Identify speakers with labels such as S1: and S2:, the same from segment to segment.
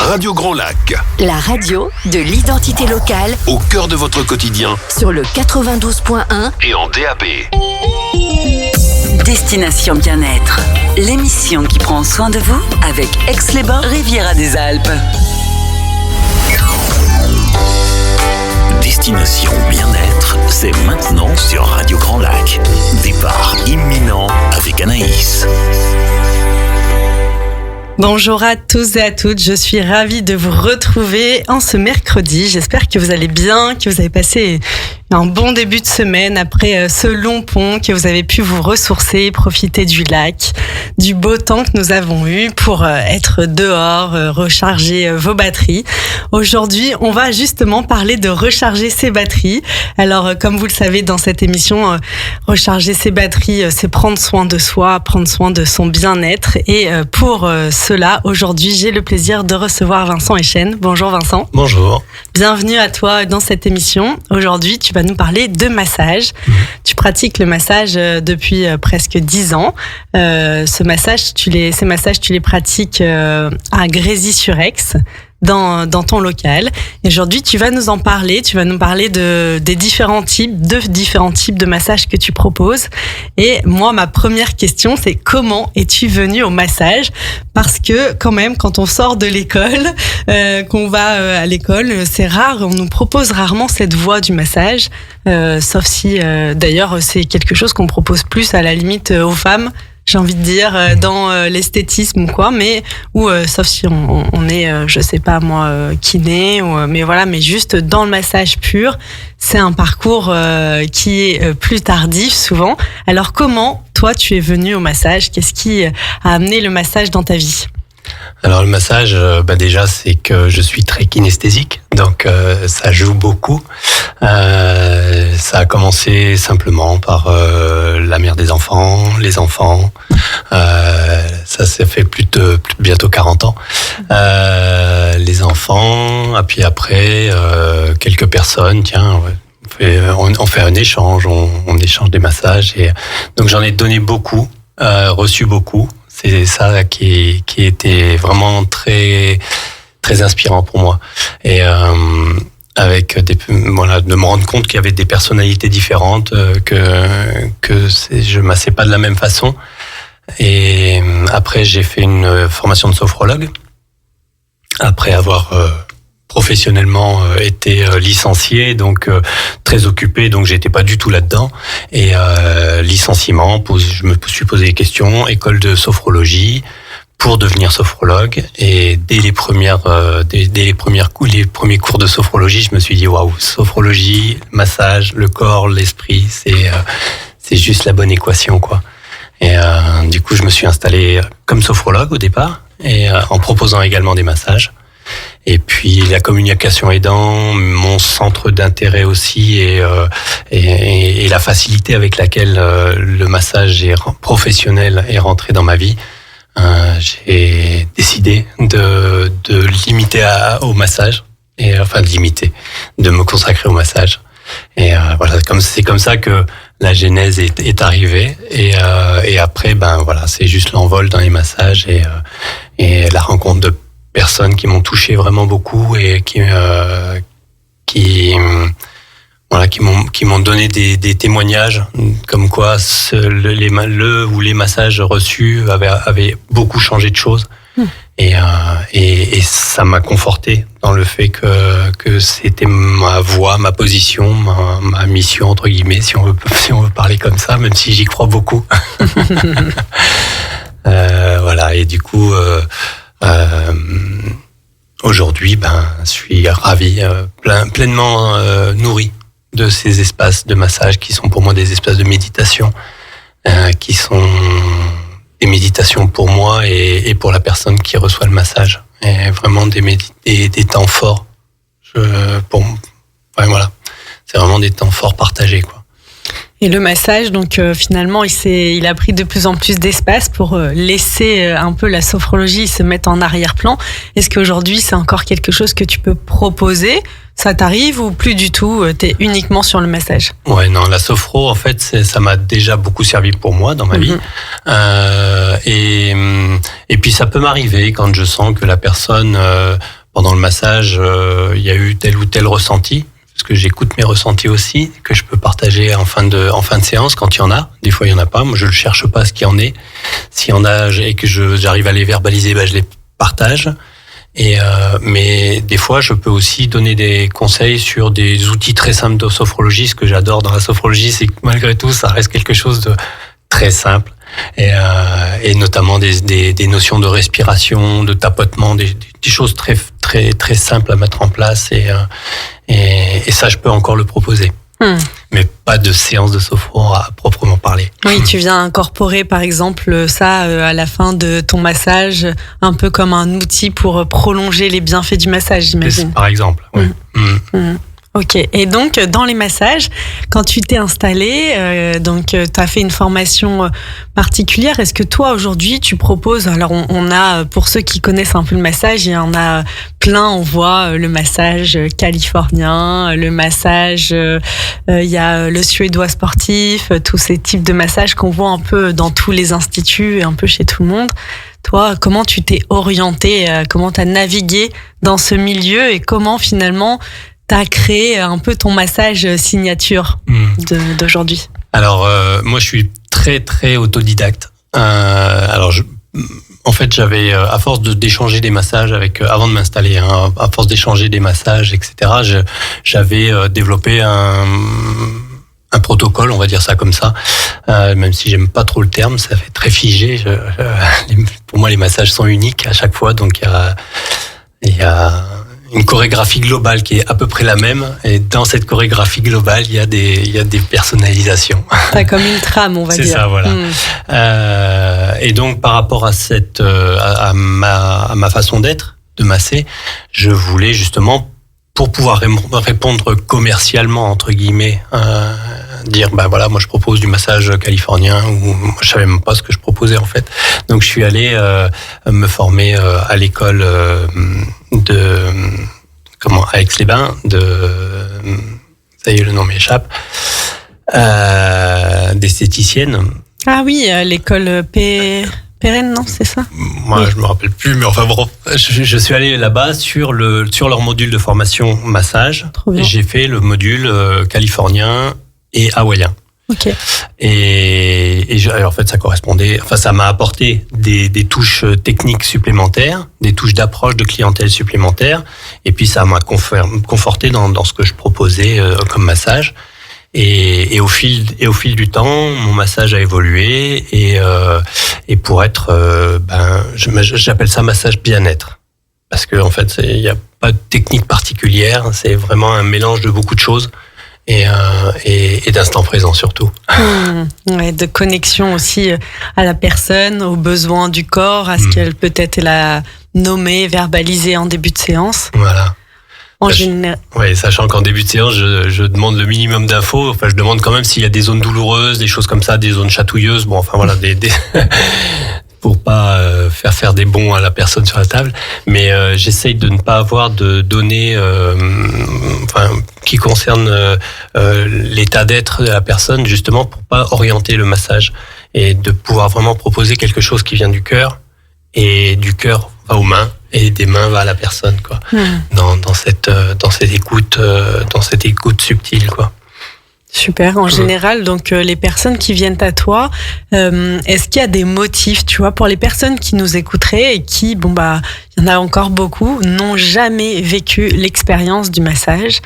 S1: Radio Grand Lac,
S2: La radio de l'identité locale
S1: au cœur de votre quotidien
S2: sur le 92.1
S1: et en DAB.
S3: Destination Bien-être, l'émission qui prend soin de vous avec Aix-les-Bains, Riviera des Alpes.
S4: Destination Bien-être, c'est maintenant sur Radio Grand Lac. Départ imminent avec Anaïs.
S5: Bonjour à tous et à toutes, je suis ravie de vous retrouver en ce mercredi. J'espère que vous allez bien, que vous avez passé un bon début de semaine après ce long pont, que vous avez pu vous ressourcer, profiter du lac, du beau temps que nous avons eu pour être dehors, recharger vos batteries. Aujourd'hui, on va justement parler de recharger ses batteries. Alors, comme vous le savez, dans cette émission, recharger ses batteries, c'est prendre soin de soi, prendre soin de son bien-être. Et pour cela, aujourd'hui, j'ai le plaisir de recevoir Vincent Echen. Bonjour Vincent.
S6: Bonjour.
S5: Bienvenue à toi dans cette émission. Aujourd'hui, tu vas nous parler de massage. Tu pratiques le massage depuis presque 10 ans. Ces massages, tu les pratiques à Grésy-sur-Aix. Dans ton local. Et aujourd'hui, tu vas nous en parler. Tu vas nous parler de différents types de massages que tu proposes. Et moi, ma première question, c'est comment es-tu venu au massage? Parce que quand même, quand on sort de l'école, qu'on va à l'école, c'est rare. On nous propose rarement cette voie du massage. Sauf si, d'ailleurs, c'est quelque chose qu'on propose plus à la limite aux femmes. J'ai envie de dire dans l'esthétisme ou quoi, mais sauf si on est je sais pas moi kiné mais voilà, mais juste dans le massage pur, c'est un parcours qui est plus tardif souvent. Alors comment toi tu es venu au massage? Qu'est-ce qui a amené le massage dans ta vie?
S6: Alors le massage, déjà c'est que je suis très kinesthésique, donc ça joue beaucoup. Ça a commencé simplement par la mère des enfants, les enfants. Ça s'est fait bientôt 40 ans. Les enfants, et puis après quelques personnes. Tiens, on fait un échange, on échange des massages. Et donc j'en ai donné beaucoup, reçu beaucoup. C'est ça qui était vraiment très très inspirant pour moi. Et avec de me rendre compte qu'il y avait des personnalités différentes, que je massais pas de la même façon. Et après j'ai fait une formation de sophrologue après avoir professionnellement été licencié, donc très occupé, donc j'étais pas du tout là-dedans. Et licenciement, je me suis posé des questions, école de sophrologie pour devenir sophrologue. Et dès les premiers cours de sophrologie, je me suis dit waouh, sophrologie, massage, le corps, l'esprit, c'est juste la bonne équation quoi. Et du coup, je me suis installé comme sophrologue au départ, et en proposant également des massages. Et puis la communication aidant, mon centre d'intérêt aussi, et la facilité avec laquelle le massage professionnel est rentré dans ma vie, j'ai décidé de limiter au massage, de me consacrer au massage. Et voilà, c'est comme ça que la genèse est arrivée. Et après, c'est juste l'envol dans les massages et la rencontre de personnes qui m'ont touché vraiment beaucoup et qui m'ont donné des témoignages comme quoi les massages reçus avaient beaucoup changé de choses. Et ça m'a conforté dans le fait que c'était ma voie, ma position, ma mission entre guillemets, si on veut parler comme ça, même si j'y crois beaucoup. Voilà, et du coup aujourd'hui, je suis ravi, pleinement nourri de ces espaces de massage qui sont pour moi des espaces de méditation, qui sont des méditations pour moi et pour la personne qui reçoit le massage. Et vraiment des temps forts. Voilà, c'est vraiment des temps forts partagés, quoi.
S5: Et le massage, donc finalement, il a pris de plus en plus d'espace pour laisser un peu la sophrologie se mettre en arrière-plan. Est-ce qu'aujourd'hui, c'est encore quelque chose que tu peux proposer ? Ça t'arrive ou plus du tout ? T'es uniquement sur le massage ?
S6: Ouais, non, la sophro, en fait, ça m'a déjà beaucoup servi pour moi dans ma vie. Et puis, ça peut m'arriver quand je sens que la personne, pendant le massage, il y a eu tel ou tel ressenti. Parce que j'écoute mes ressentis aussi, que je peux partager en fin de séance quand il y en a. Des fois, il y en a pas. Moi, je ne cherche pas ce qu'il y en est. S'il y en a et que j'arrive à les verbaliser, je les partage. Mais des fois, je peux aussi donner des conseils sur des outils très simples de sophrologie. Ce que j'adore dans la sophrologie, c'est que malgré tout, ça reste quelque chose de très simple. Et notamment des notions de respiration, de tapotement, des choses très, très, très simples à mettre en place. Et ça, je peux encore le proposer. Mais pas de séance de sophro à proprement parler.
S5: Oui, tu viens incorporer par exemple ça à la fin de ton massage, un peu comme un outil pour prolonger les bienfaits du massage, j'imagine.
S6: Par exemple, oui.
S5: Ok, et donc dans les massages, quand tu t'es installé, donc tu as fait une formation particulière, est-ce que toi aujourd'hui tu proposes, alors on a, pour ceux qui connaissent un peu le massage, il y en a plein, on voit le massage californien, le massage, il y a le suédois sportif, tous ces types de massages qu'on voit un peu dans tous les instituts et un peu chez tout le monde. Toi, comment tu t'es orienté, comment tu as navigué dans ce milieu et comment finalement t'as créé un peu ton massage signature d'aujourd'hui? Alors,
S6: moi, je suis très, très autodidacte. En fait, j'avais, à force d'échanger des massages avant de m'installer, à force d'échanger des massages, etc., j'avais développé un protocole, on va dire ça comme ça, même si j'aime pas trop le terme, ça fait très figé. Pour moi, les massages sont uniques à chaque fois, donc il y a une chorégraphie globale qui est à peu près la même, et dans cette chorégraphie globale, il y a des personnalisations.
S5: T'as comme une trame, on va dire.
S6: C'est ça, voilà. Et donc, par rapport à ma façon d'être, de masser, je voulais justement, pour pouvoir répondre commercialement, entre guillemets, dire, voilà, moi je propose du massage californien, ou moi je savais même pas ce que je proposais en fait. Donc je suis allé me former à l'école à Aix-les-Bains, ça y est, le nom m'échappe, d'esthéticienne.
S5: Ah oui, l'école Pérenne, non, c'est ça?
S6: Moi, oui. Je me rappelle plus, mais enfin bon, je suis allé là-bas sur leur module de formation massage. J'ai fait le module californien et hawaïen.
S5: Ok.
S6: Et en fait, ça m'a apporté des touches techniques supplémentaires, des touches d'approche de clientèle supplémentaires, et puis ça m'a conforté dans ce que je proposais comme massage. Et au fil du temps, mon massage a évolué, et pour être, j'appelle ça massage bien-être, parce que en fait, il n'y a pas de technique particulière, c'est vraiment un mélange de beaucoup de choses. Et d'instant présent surtout.
S5: Ouais, de connexion aussi à la personne, aux besoins du corps, à ce qu'elle peut-être l'a nommé, verbalisé en début de séance.
S6: Voilà.
S5: Oui,
S6: sachant qu'en début de séance, je demande le minimum d'infos. Enfin, je demande quand même s'il y a des zones douloureuses, des choses comme ça, des zones chatouilleuses. Bon, enfin voilà, pour pas faire des bonds à la personne sur la table, mais j'essaye de ne pas avoir de données qui concernent l'état d'être de la personne, justement pour pas orienter le massage, et de pouvoir vraiment proposer quelque chose qui vient du cœur, et du cœur va aux mains, et des mains va à la personne, quoi. Dans cette écoute subtile, quoi.
S5: Super. En général, donc les personnes qui viennent à toi, est-ce qu'il y a des motifs, tu vois, pour les personnes qui nous écouteraient et qui, il y en a encore beaucoup, n'ont jamais vécu l'expérience du massage.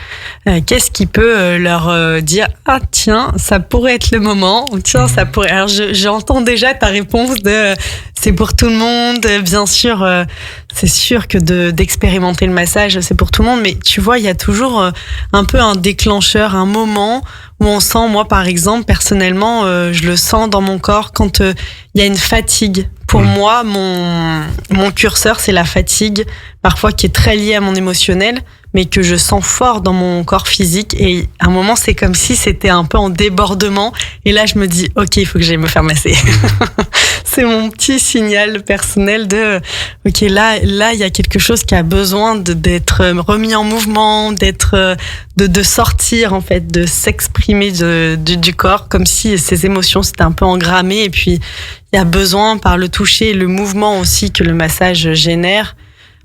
S5: Qu'est-ce qui peut leur dire, ah tiens, ça pourrait être le moment, ou tiens, ça pourrait. Alors j'entends déjà ta réponse de c'est pour tout le monde, bien sûr. C'est sûr que d'expérimenter le massage, c'est pour tout le monde, mais tu vois, il y a toujours un peu un déclencheur, un moment où on sent, moi par exemple, personnellement, je le sens dans mon corps quand il y a une fatigue. Pour moi, mon curseur, c'est la fatigue, parfois qui est très lié à mon émotionnel, mais que je sens fort dans mon corps physique. Et à un moment, c'est comme si c'était un peu en débordement. Et là, je me dis, ok, il faut que j'aille me faire masser. C'est mon petit signal personnel de, ok, là, il y a quelque chose qui a besoin d'être remis en mouvement, de sortir, en fait, de s'exprimer du corps, comme si ces émotions s'étaient un peu engrammées. Et puis, il y a besoin, par le toucher et le mouvement aussi que le massage génère,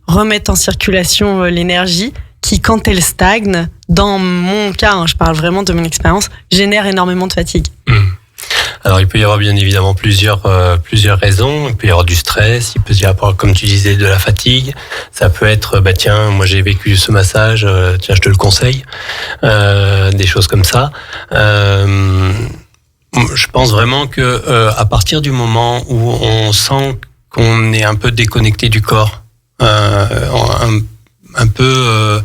S5: remettre en circulation l'énergie qui, quand elle stagne, dans mon cas, je parle vraiment de mon expérience, génère énormément de fatigue.
S6: Alors, il peut y avoir bien évidemment plusieurs raisons. Il peut y avoir du stress, il peut y avoir, comme tu disais, de la fatigue. Ça peut être, tiens, moi j'ai vécu ce massage, tiens, je te le conseille. Des choses comme ça. Je pense vraiment que à partir du moment où on sent qu'on est un peu déconnecté du corps, un peu,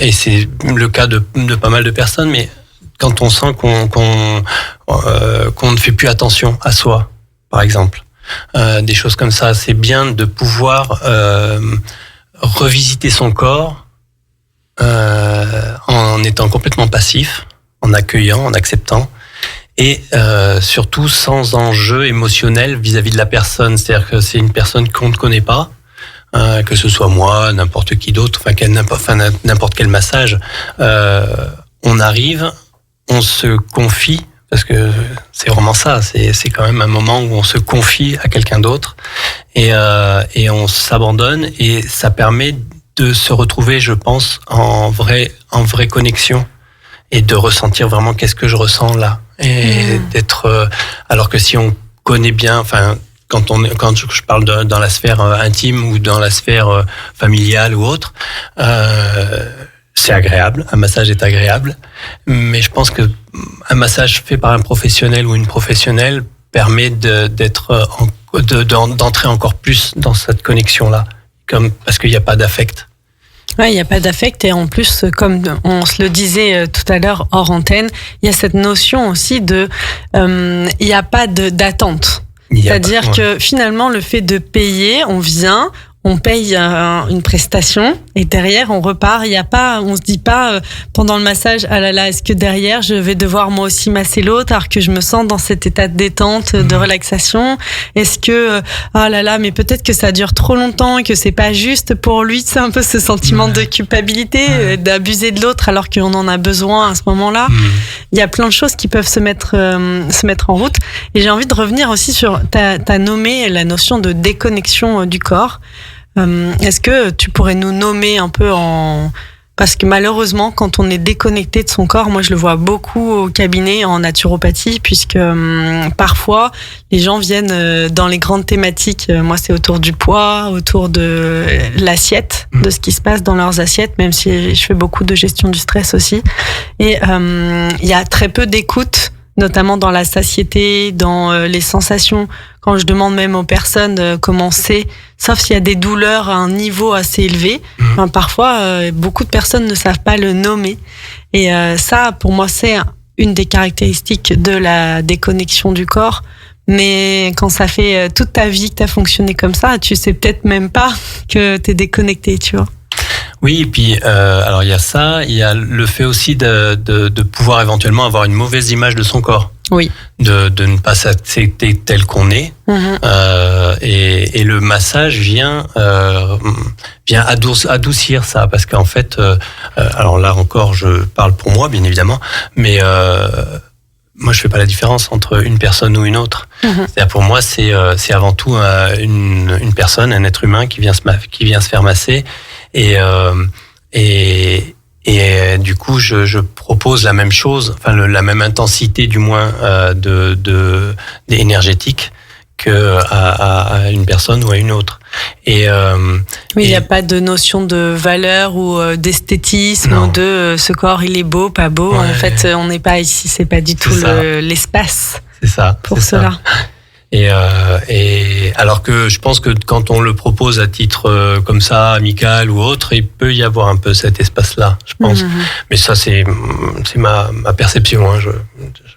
S6: et c'est le cas de pas mal de personnes, mais quand on sent qu'on ne fait plus attention à soi, par exemple, des choses comme ça, c'est bien de pouvoir revisiter son corps en étant complètement passif, en accueillant, en acceptant, et surtout sans enjeu émotionnel vis-à-vis de la personne. C'est-à-dire que c'est une personne qu'on ne connaît pas, que ce soit moi, n'importe qui d'autre, n'importe quel massage. On arrive, on se confie, parce que c'est vraiment ça, c'est quand même un moment où on se confie à quelqu'un d'autre et on s'abandonne, et ça permet de se retrouver, je pense, en vraie connexion, et de ressentir vraiment qu'est-ce que je ressens là, et d'être alors que si on connaît bien, quand je parle dans la sphère intime ou dans la sphère familiale ou autre, c'est agréable, un massage est agréable, mais je pense que un massage fait par un professionnel ou une professionnelle permet d'entrer encore plus dans cette connexion-là, parce qu'il n'y a pas d'affect.
S5: Ouais, il n'y a pas d'affect, et en plus, comme on se le disait tout à l'heure hors antenne, il y a cette notion aussi il n'y a pas d'attente. C'est-à-dire que finalement, le fait de payer, on vient, on paye une prestation, et derrière on repart. On se dit pas pendant le massage, ah là là, est-ce que derrière je vais devoir moi aussi masser l'autre, alors que je me sens dans cet état de détente, de relaxation. Est-ce que ah là là, mais peut-être que ça dure trop longtemps et que c'est pas juste pour lui. C'est un peu ce sentiment de culpabilité, d'abuser de l'autre alors qu'on en a besoin à ce moment-là. Il y a plein de choses qui peuvent se mettre en route. Et j'ai envie de revenir aussi sur, t'as nommé la notion de déconnexion du corps. Est-ce que tu pourrais nous nommer un peu parce que malheureusement, quand on est déconnecté de son corps, moi je le vois beaucoup au cabinet en naturopathie, puisque parfois les gens viennent dans les grandes thématiques. Moi, c'est autour du poids, autour de l'assiette, de ce qui se passe dans leurs assiettes, même si je fais beaucoup de gestion du stress aussi. Et il y a très peu d'écoute, notamment dans la satiété, dans les sensations. Quand je demande même aux personnes comment c'est, sauf s'il y a des douleurs à un niveau assez élevé, parfois beaucoup de personnes ne savent pas le nommer. Et ça, pour moi, c'est une des caractéristiques de la déconnexion du corps. Mais quand ça fait toute ta vie que tu as fonctionné comme ça, tu sais peut-être même pas que tu es déconnecté, tu vois.
S6: Oui, et puis alors il y a ça, il y a le fait aussi de pouvoir éventuellement avoir une mauvaise image de son corps.
S5: Oui.
S6: De ne pas s'accepter tel qu'on est. Et le massage vient adoucir ça, parce qu'en fait, alors là encore, je parle pour moi, bien évidemment, mais moi je fais pas la différence entre une personne ou une autre. C'est-à-dire pour moi, c'est avant tout une personne, un être humain qui vient se faire masser. Et du coup, je propose la même chose, la même intensité du moins énergétique que à une personne ou à une autre. Oui,
S5: il n'y a pas de notion de valeur ou d'esthétisme, ou de ce corps il est beau, pas beau. Ouais. En fait, on n'est pas ici, c'est pas du tout l'espace.
S6: C'est ça.
S5: Pour cela.
S6: Ça. Et alors que je pense que quand on le propose à titre comme ça, amical ou autre, il peut y avoir un peu cet espace-là, je pense. Mais ça, c'est ma perception. Hein.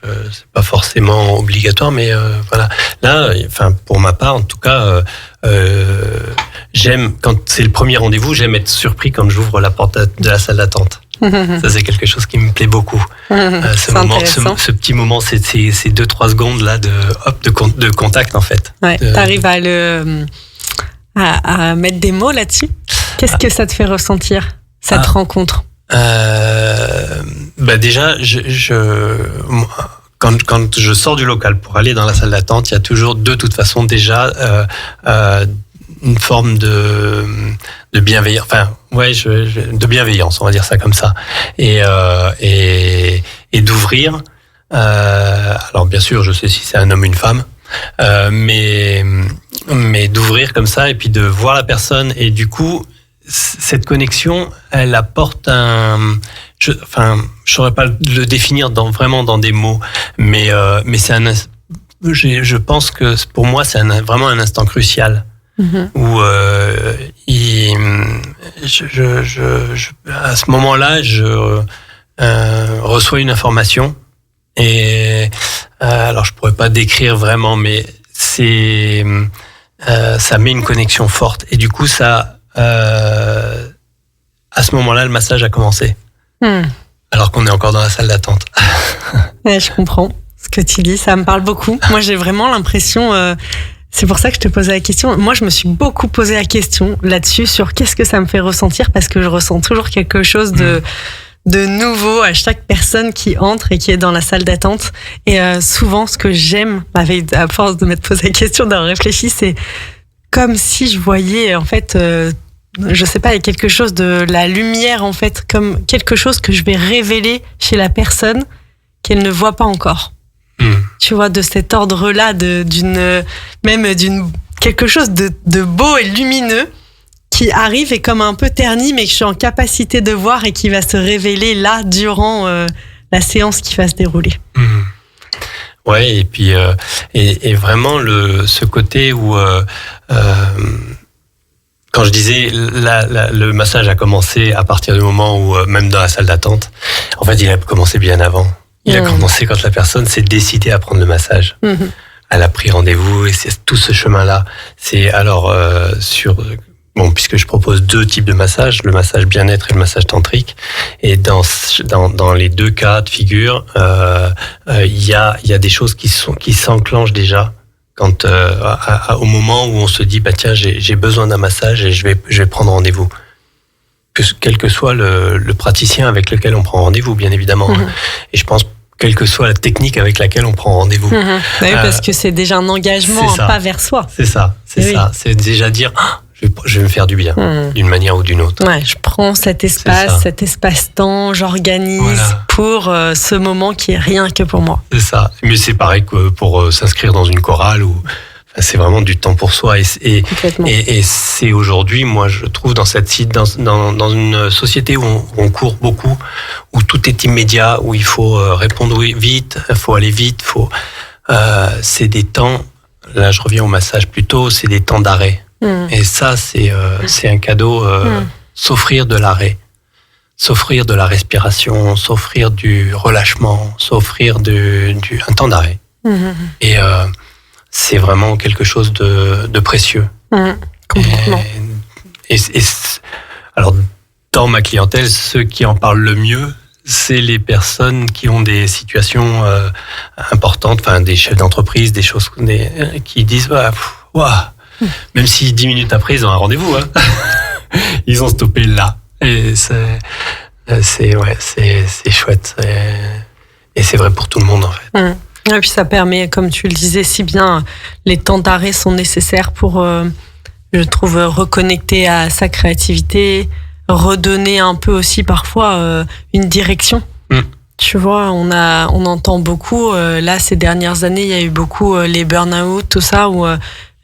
S6: C'est pas forcément obligatoire, mais voilà. Là, pour ma part, en tout cas, j'aime, quand c'est le premier rendez-vous, j'aime être surpris quand j'ouvre la porte de la salle d'attente. Ça, c'est quelque chose qui me plaît beaucoup. Ce petit moment, c'est 2-3 secondes là de contact en fait.
S5: Ouais, t'arrives à mettre des mots là-dessus. Qu'est-ce que ça te fait ressentir, cette rencontre?
S6: Déjà, quand je sors du local pour aller dans la salle d'attente, il y a toujours de toute façon déjà une forme de bienveillance, de bienveillance, on va dire ça comme ça, et d'ouvrir. Alors bien sûr, je sais si c'est un homme ou une femme, mais d'ouvrir comme ça et puis de voir la personne, et du coup cette connexion, elle apporte je saurais pas le définir vraiment dans des mots, mais c'est je pense que pour moi c'est vraiment un instant crucial. Où à ce moment-là, je reçois une information, et alors je pourrais pas décrire vraiment, mais ça met une connexion forte, et du coup ça, à ce moment-là, le massage a commencé, alors qu'on est encore dans la salle d'attente.
S5: Ouais, je comprends ce que tu dis, ça me parle beaucoup. Moi, j'ai vraiment l'impression. C'est pour ça que je te posais la question. Moi, je me suis beaucoup posé la question là-dessus, sur qu'est-ce que ça me fait ressentir, parce que je ressens toujours quelque chose de nouveau à chaque personne qui entre et qui est dans la salle d'attente. Et souvent, ce que j'aime, à force de m'être posé la question, d'avoir réfléchi, c'est comme si je voyais, en fait, je sais pas, il y a quelque chose de la lumière, en fait, comme quelque chose que je vais révéler chez la personne qu'elle ne voit pas encore. Tu vois, de cet ordre-là, d'une quelque chose de beau et lumineux qui arrive et comme un peu terni, mais que je suis en capacité de voir et qui va se révéler là durant la séance qui va se dérouler.
S6: Ouais, et puis et vraiment ce côté où quand je disais le massage a commencé à partir du moment où même dans la salle d'attente, en fait, il a commencé bien avant. Il a commencé quand la personne s'est décidée à prendre le massage. Elle a pris rendez-vous, et c'est tout ce chemin-là. C'est alors puisque je propose 2 types de massages, le massage bien-être et le massage tantrique, et dans les 2 cas de figure, il y a des choses qui s'enclenchent déjà quand au moment où on se dit tiens, j'ai besoin d'un massage et je vais prendre rendez-vous. Quel que soit le praticien avec lequel on prend rendez-vous, bien évidemment. Et je pense, quelle que soit la technique avec laquelle on prend rendez-vous.
S5: Oui, parce que c'est déjà un engagement, un pas vers soi.
S6: C'est ça. C'est déjà dire, je vais me faire du bien, d'une manière ou d'une autre.
S5: Ouais, je prends cet espace-temps, j'organise pour ce moment qui est rien que pour moi. C'est ça.
S6: Mais c'est pareil que pour s'inscrire dans une chorale ou... C'est vraiment du temps pour soi, et c'est aujourd'hui, moi je trouve, dans une société où on court beaucoup, où tout est immédiat, où il faut répondre vite, il faut aller vite, c'est des temps. Là, je reviens au massage plutôt, c'est des temps d'arrêt. Et ça, c'est un cadeau. S'offrir de l'arrêt, s'offrir de la respiration, s'offrir du relâchement, s'offrir un temps d'arrêt. Et c'est vraiment quelque chose de précieux.
S5: Complètement.
S6: Alors, dans ma clientèle, ceux qui en parlent le mieux, c'est les personnes qui ont des situations importantes, des chefs d'entreprise, des choses qui disent même si 10 minutes après, ils ont un rendez-vous. Ils ont stoppé là. Et c'est chouette. Et c'est vrai pour tout le monde, en fait.
S5: Et puis ça permet, comme tu le disais si bien, les temps d'arrêt sont nécessaires pour, je trouve, reconnecter à sa créativité, redonner un peu aussi parfois une direction. Tu vois, on entend beaucoup, là ces dernières années, il y a eu beaucoup les burn-out, tout ça, où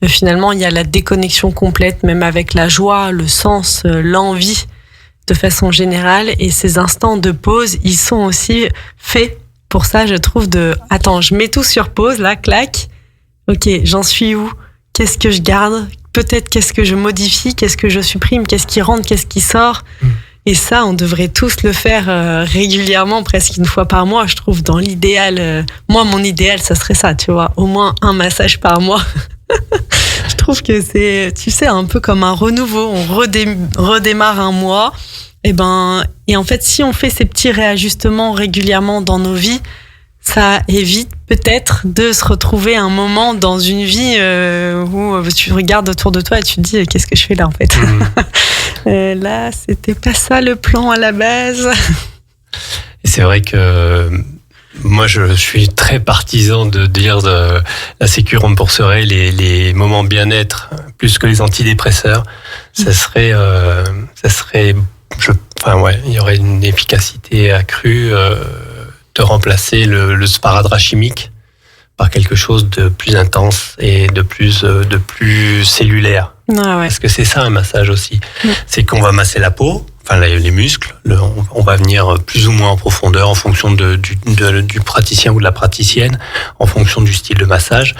S5: finalement il y a la déconnexion complète, même avec la joie, le sens, l'envie de façon générale. Et ces instants de pause, ils sont aussi faits pour ça, je trouve, attends, je mets tout sur pause, là, clac. Ok, j'en suis où? Qu'est-ce que je garde? Peut-être qu'est-ce que je modifie? Qu'est-ce que je supprime? Qu'est-ce qui rentre? Qu'est-ce qui sort? Et ça, on devrait tous le faire régulièrement, presque une fois par mois, je trouve, dans l'idéal. Moi, mon idéal, ça serait ça, tu vois. Au moins un massage par mois. Je trouve que c'est, tu sais, un peu comme un renouveau. On redémarre un mois. Et en fait, si on fait ces petits réajustements régulièrement dans nos vies, ça évite peut-être de se retrouver un moment dans une vie où tu regardes autour de toi et tu te dis qu'est-ce que je fais là en fait. Là, c'était pas ça le plan à la base.
S6: Et c'est vrai que moi, je suis très partisan de dire la sécu rembourserait les moments bien-être plus que les antidépresseurs. Ça serait, il y aurait une efficacité accrue de remplacer le sparadrap chimique par quelque chose de plus intense et de plus cellulaire.
S5: Ah ouais.
S6: Parce que c'est ça un massage aussi. C'est qu'on va masser la peau, enfin les muscles, on va venir plus ou moins en profondeur en fonction du praticien ou de la praticienne, en fonction du style de massage.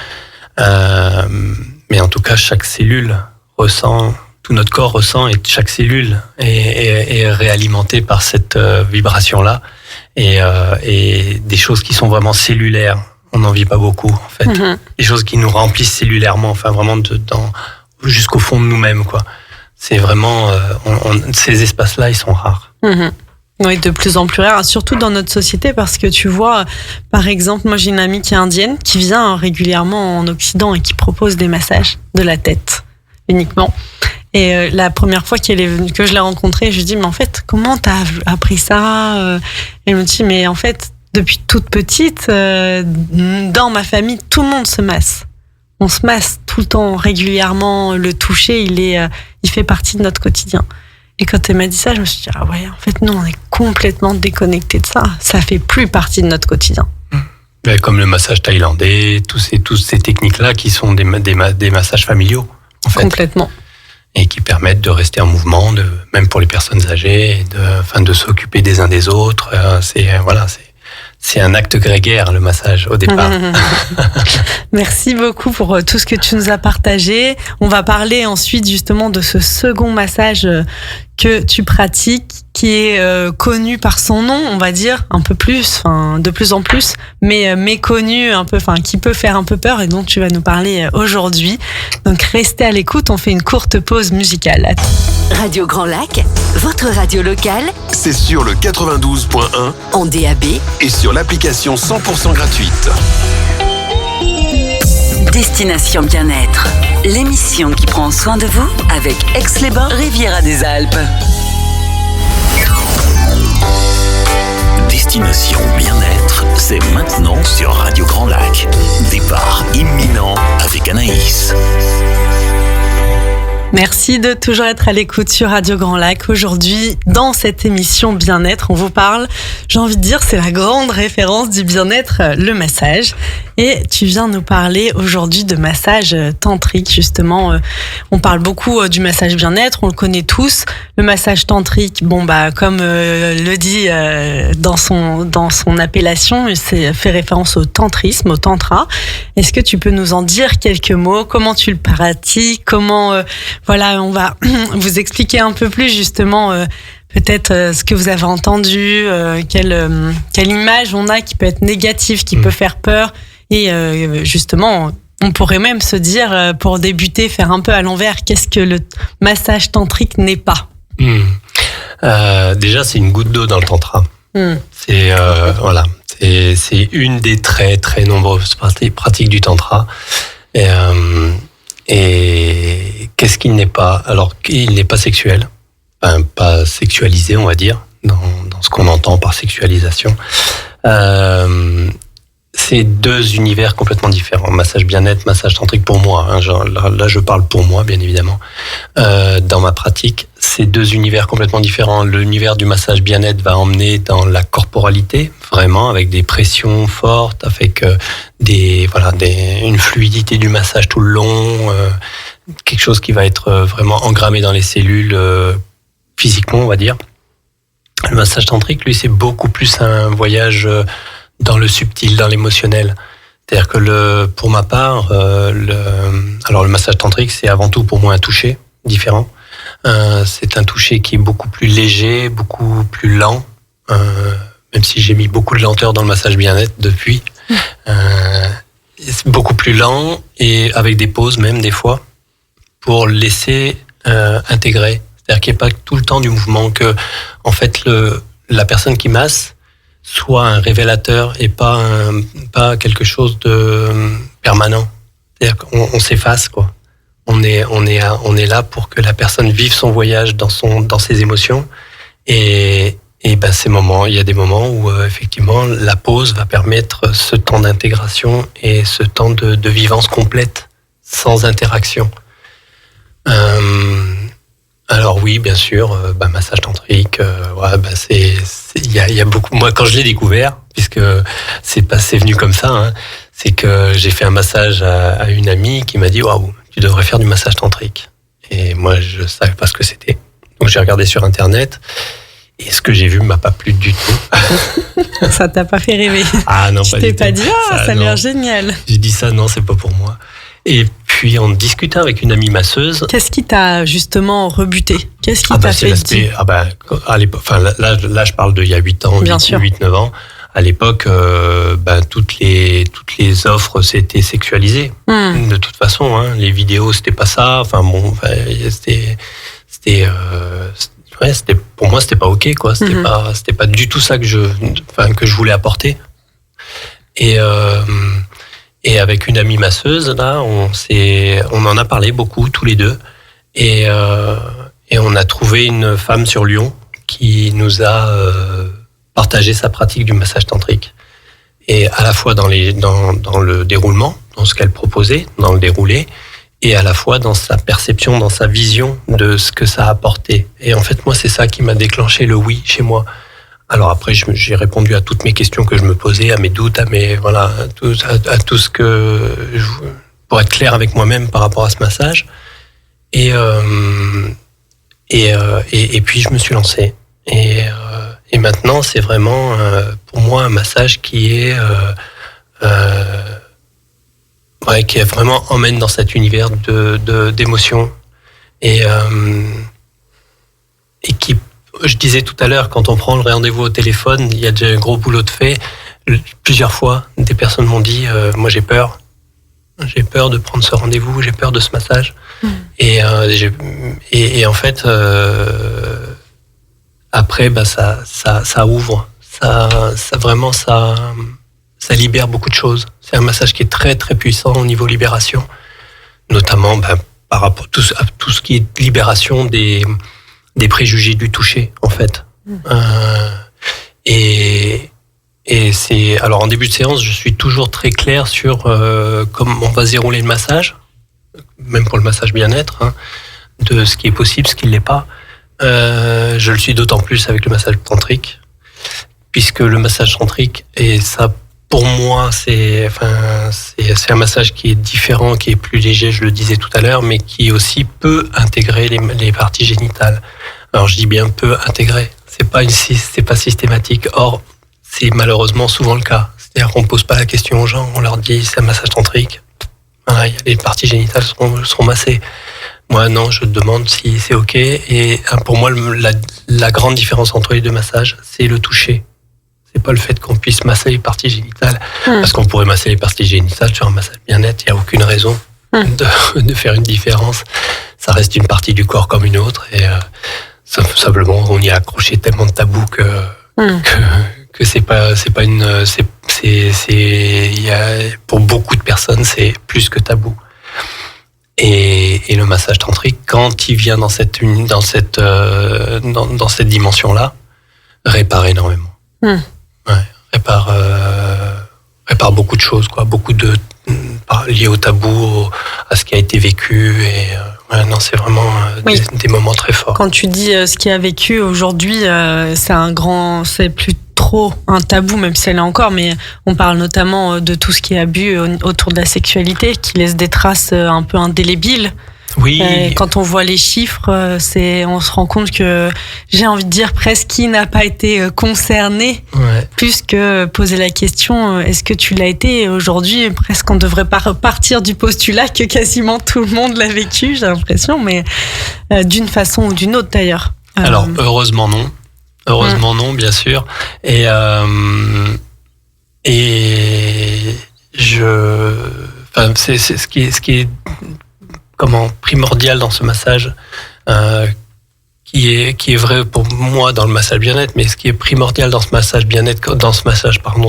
S6: Mais en tout cas, chaque cellule ressent, tout notre corps ressent, et chaque cellule est réalimentée par cette vibration-là. Et des choses qui sont vraiment cellulaires, on n'en vit pas beaucoup en fait. Des choses qui nous remplissent cellulairement, enfin vraiment jusqu'au fond de nous-mêmes, quoi. C'est vraiment ces espaces-là, ils sont rares.
S5: Oui, de plus en plus rares, surtout dans notre société, parce que tu vois, par exemple, moi j'ai une amie qui est indienne, qui vient régulièrement en Occident et qui propose des massages de la tête uniquement. Et la première fois que je l'ai rencontrée, je lui dis mais en fait comment t'as appris ça? Elle me dit mais en fait depuis toute petite, dans ma famille tout le monde se masse. On se masse tout le temps, régulièrement. Le toucher, il fait partie de notre quotidien. Et quand elle m'a dit ça, je me suis dit ah ouais, en fait nous on est complètement déconnectés de ça. Ça fait plus partie de notre quotidien.
S6: Comme le massage thaïlandais, toutes ces techniques-là qui sont des massages familiaux en fait.
S5: Complètement.
S6: Et qui permettent de rester en mouvement, même pour les personnes âgées, de s'occuper des uns des autres. C'est un acte grégaire, le massage, au départ.
S5: Merci beaucoup pour tout ce que tu nous as partagé. On va parler ensuite justement de ce second massage que tu pratiques, qui est connu par son nom, on va dire, un peu plus, de plus en plus, mais méconnu un peu, qui peut faire un peu peur et dont tu vas nous parler aujourd'hui. Donc restez à l'écoute, on fait une courte pause musicale.
S2: Radio Grand Lac, votre radio locale,
S1: C'est sur le 92.1
S2: en DAB,
S1: et sur l'application 100% gratuite.
S3: Destination Bien-être, l'émission qui prend soin de vous avec Aix-les-Bains, Riviera des Alpes.
S4: Destination Bien-être, c'est maintenant sur Radio Grand Lac. Départ imminent avec Anaïs.
S5: Merci de toujours être à l'écoute sur Radio Grand Lac. Aujourd'hui, dans cette émission Bien-être, on vous parle, j'ai envie de dire, c'est la grande référence du bien-être, le massage. Et tu viens nous parler aujourd'hui de massage tantrique, justement. On parle beaucoup du massage bien-être, on le connaît tous. Le massage tantrique, comme le dit dans son appellation, c'est fait référence au tantrisme, au tantra. Est-ce que tu peux nous en dire quelques mots? Comment tu le pratiques? Comment... on va vous expliquer un peu plus justement peut-être ce que vous avez entendu, quelle image on a qui peut être négative, qui peut faire peur. Et justement, on pourrait même se dire, pour débuter, faire un peu à l'envers, qu'est-ce que le massage tantrique n'est pas?
S6: Déjà, c'est une goutte d'eau dans le tantra. C'est une des très très nombreuses pratiques du tantra. Et qu'est-ce qu'il n'est pas? Alors, il n'est pas sexuel, pas sexualisé, on va dire, dans ce qu'on entend par sexualisation. C'est deux univers complètement différents. Massage bien-être, massage tantrique pour moi. Là, je parle pour moi, bien évidemment. Dans ma pratique, c'est deux univers complètement différents. L'univers du massage bien-être va emmener dans la corporalité, vraiment, avec des pressions fortes, avec une fluidité du massage tout le long, quelque chose qui va être vraiment engrammé dans les cellules physiquement, on va dire. Le massage tantrique, lui, c'est beaucoup plus un voyage dans le subtil, dans l'émotionnel. C'est-à-dire que pour ma part, le massage tantrique, c'est avant tout pour moi un toucher différent. C'est un toucher qui est beaucoup plus léger, beaucoup plus lent, même si j'ai mis beaucoup de lenteur dans le massage bien-être depuis. c'est beaucoup plus lent et avec des pauses même des fois pour laisser intégrer. C'est-à-dire qu'il n'y ait pas tout le temps du mouvement, que en fait la personne qui masse soit un révélateur et pas quelque chose de permanent. C'est-à-dire qu'on s'efface, quoi. On est là pour que la personne vive son voyage dans ses émotions et ben ces moments, il y a des moments où effectivement la pause va permettre ce temps d'intégration et ce temps de vivance complète sans interaction. Alors oui, bien sûr, massage tantrique, il y a beaucoup. Moi, quand je l'ai découvert, puisque c'est venu comme ça, hein, c'est que j'ai fait un massage à une amie qui m'a dit waouh, tu devrais faire du massage tantrique. Et moi, je savais pas ce que c'était, donc j'ai regardé sur internet. Et ce que j'ai vu m'a pas plu du tout.
S5: Ça t'a pas fait rêver?
S6: Ah non,
S5: tu
S6: pas
S5: t'es
S6: du
S5: pas
S6: tout.
S5: dit ça a l'air génial.
S6: J'ai dit ça, non, c'est pas pour moi. Et puis en discutant avec une amie masseuse.
S5: Qu'est-ce qui t'a justement rebuté? Qu'est-ce qui t'a fait dire?
S6: À l'époque, là je parle d'il y a 8 ans, 8-9 ans. À l'époque, toutes les offres c'était sexualisé. De toute façon, hein, les vidéos c'était pas ça. Pour moi c'était pas ok, quoi. C'était pas du tout ça que je voulais apporter. Et avec une amie masseuse, là, on en a parlé beaucoup tous les deux, et on a trouvé une femme sur Lyon qui nous a partagé sa pratique du massage tantrique, et à la fois dans le déroulement, dans ce qu'elle proposait, dans le déroulé, et à la fois dans sa perception, dans sa vision de ce que ça a apporté. Et en fait, moi, c'est ça qui m'a déclenché le oui chez moi. Alors après, j'ai répondu à toutes mes questions que je me posais, à mes doutes, à tout ce que pour être clair avec moi-même par rapport à ce massage. Et puis je me suis lancé. Et maintenant, c'est vraiment pour moi un massage qui qui vraiment emmène dans cet univers d'émotions et qui, je disais tout à l'heure, quand on prend le rendez-vous au téléphone, il y a déjà un gros boulot de fait. Plusieurs fois, des personnes m'ont dit moi j'ai peur de prendre ce rendez-vous, j'ai peur de ce massage. Et en fait après ça ouvre, ça libère beaucoup de choses. C'est un massage qui est très très puissant au niveau libération, notamment par rapport à tout ce qui est libération des préjugés du toucher, en fait. Et c'est, alors en début de séance, je suis toujours très clair sur comment on va se dérouler le massage, même pour le massage bien-être, hein, de ce qui est possible, ce qui ne l'est pas. Je le suis d'autant plus avec le massage tantrique, puisque le massage tantrique, et ça, pour moi, c'est un massage qui est différent, qui est plus léger, je le disais tout à l'heure, mais qui aussi peut intégrer les parties génitales. Alors je dis bien peut intégrer, c'est pas systématique. Or, c'est malheureusement souvent le cas. C'est-à-dire qu'on pose pas la question aux gens, on leur dit c'est un massage tantrique. Voilà, les parties génitales seront massées. Moi, non, je demande si c'est ok. Et pour moi, la grande différence entre les deux massages, c'est le toucher. C'est pas le fait qu'on puisse masser les parties génitales, parce qu'on pourrait masser les parties génitales sur un massage bien-être. Il n'y a aucune raison de faire une différence. Ça reste une partie du corps comme une autre, et simplement on y a accroché tellement de tabous que c'est pas une, pour beaucoup de personnes c'est plus que tabou. Et le massage tantrique, quand il vient dans cette dimension-là, répare énormément. Répare beaucoup de choses, quoi, beaucoup de liées au tabou, à ce qui a été vécu, et c'est vraiment des moments très forts.
S5: Quand tu dis ce qui a vécu aujourd'hui, c'est plus trop un tabou, même si elle est encore, mais on parle notamment de tout ce qui est abus autour de la sexualité, qui laisse des traces un peu indélébiles.
S6: Oui.
S5: Quand on voit les chiffres, on se rend compte que, j'ai envie de dire presque qui n'a pas été concerné, plus que poser la question est-ce que tu l'as été. Aujourd'hui, presque on devrait pas repartir du postulat que quasiment tout le monde l'a vécu, j'ai l'impression, mais d'une façon ou d'une autre d'ailleurs.
S6: Alors heureusement non. Heureusement non, bien sûr. Et c'est ce qui est primordial dans ce massage, qui est vrai pour moi dans le massage bien-être, mais ce qui est primordial dans ce massage bien-être,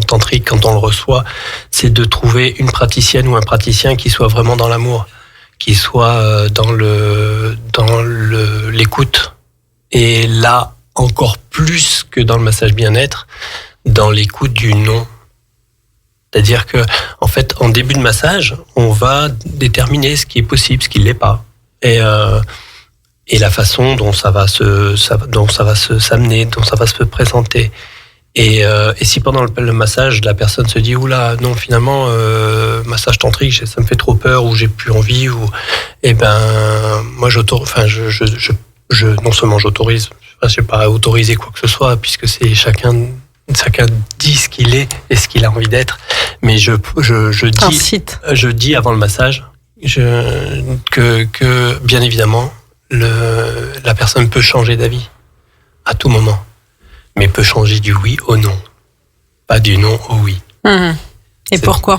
S6: tantrique, quand on le reçoit, c'est de trouver une praticienne ou un praticien qui soit vraiment dans l'amour, qui soit dans l'écoute. Et là, encore plus que dans le massage bien-être, dans l'écoute du non. C'est-à-dire que, en fait, en début de massage, on va déterminer ce qui est possible, ce qui ne l'est pas. Et la façon dont ça va s'amener, dont ça va se présenter. Et si pendant le massage, la personne se dit, oula, non, finalement, massage tantrique, ça me fait trop peur, ou j'ai plus envie, moi, non seulement j'autorise, je sais pas autoriser quoi que ce soit, puisque c'est chacun dit ce qu'il est et ce qu'il a envie d'être, mais je dis avant le massage que bien évidemment la personne peut changer d'avis à tout moment, mais peut changer du oui au non, pas du non au oui.
S5: Et pourquoi ?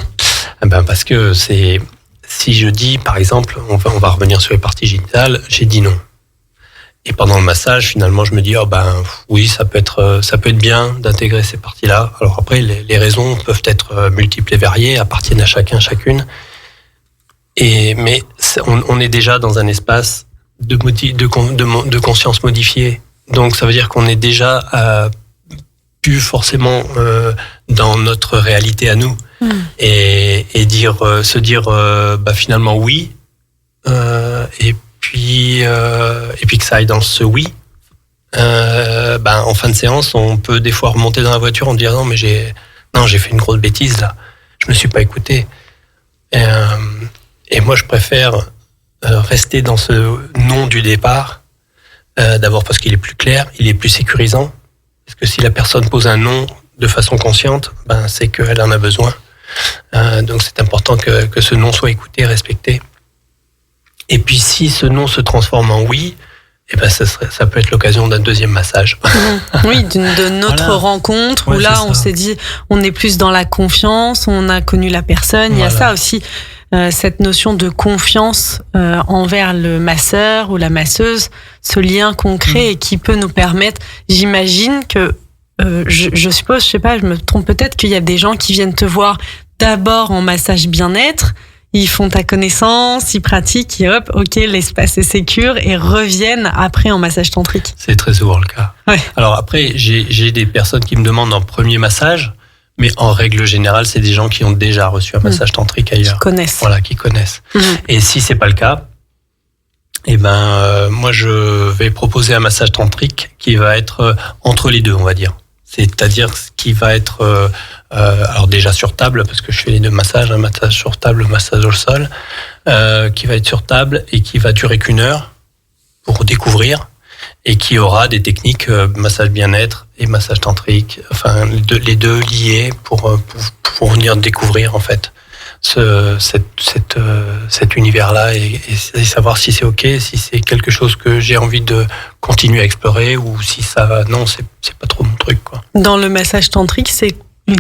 S6: Parce que si je dis, par exemple, on va revenir sur les parties génitales, j'ai dit non. Et pendant le massage, finalement, je me dis, oui, ça peut être bien d'intégrer ces parties-là. Alors après, les raisons peuvent être multiples et variées, appartiennent à chacun, chacune. Mais on est déjà dans un espace de conscience modifiée. Donc ça veut dire qu'on est déjà plus forcément dans notre réalité à nous. Et se dire finalement oui, et puis que ça aille dans ce oui. En fin de séance, on peut des fois remonter dans la voiture en disant non, mais j'ai fait une grosse bêtise là, je me suis pas écouté. Et moi je préfère rester dans ce non du départ, d'abord parce qu'il est plus clair, il est plus sécurisant, parce que si la personne pose un non de façon consciente, c'est qu'elle en a besoin. Donc c'est important que ce non soit écouté, respecté. Et puis si ce non se transforme en oui, ça peut être l'occasion d'un deuxième massage.
S5: Oui, de notre rencontre, où là on s'est dit, on est plus dans la confiance, on a connu la personne. Il y a ça aussi, cette notion de confiance envers le masseur ou la masseuse, ce lien concret et qui peut nous permettre, j'imagine que je suppose, je sais pas, je me trompe peut-être, qu'il y a des gens qui viennent te voir d'abord en massage bien-être, ils font ta connaissance, ils pratiquent, et hop, ok, l'espace est sécure, et reviennent après en massage tantrique.
S6: C'est très souvent le cas.
S5: Ouais.
S6: Alors après, j'ai des personnes qui me demandent un premier massage, mais en règle générale, c'est des gens qui ont déjà reçu un massage tantrique ailleurs.
S5: Qui connaissent.
S6: Voilà, qui connaissent. Et si c'est pas le cas, moi je vais proposer un massage tantrique qui va être entre les deux, on va dire. C'est-à-dire qui va être alors déjà sur table, parce que je fais les deux massages, un massage sur table, un massage au sol, qui va être sur table et qui va durer qu'1 heure pour découvrir, et qui aura des techniques massage bien-être et massage tantrique, enfin les deux liés pour venir découvrir en fait cet univers-là et savoir si c'est ok, si c'est quelque chose que j'ai envie de continuer à explorer, ou si non, c'est pas trop mon truc, quoi.
S5: Dans le massage tantrique,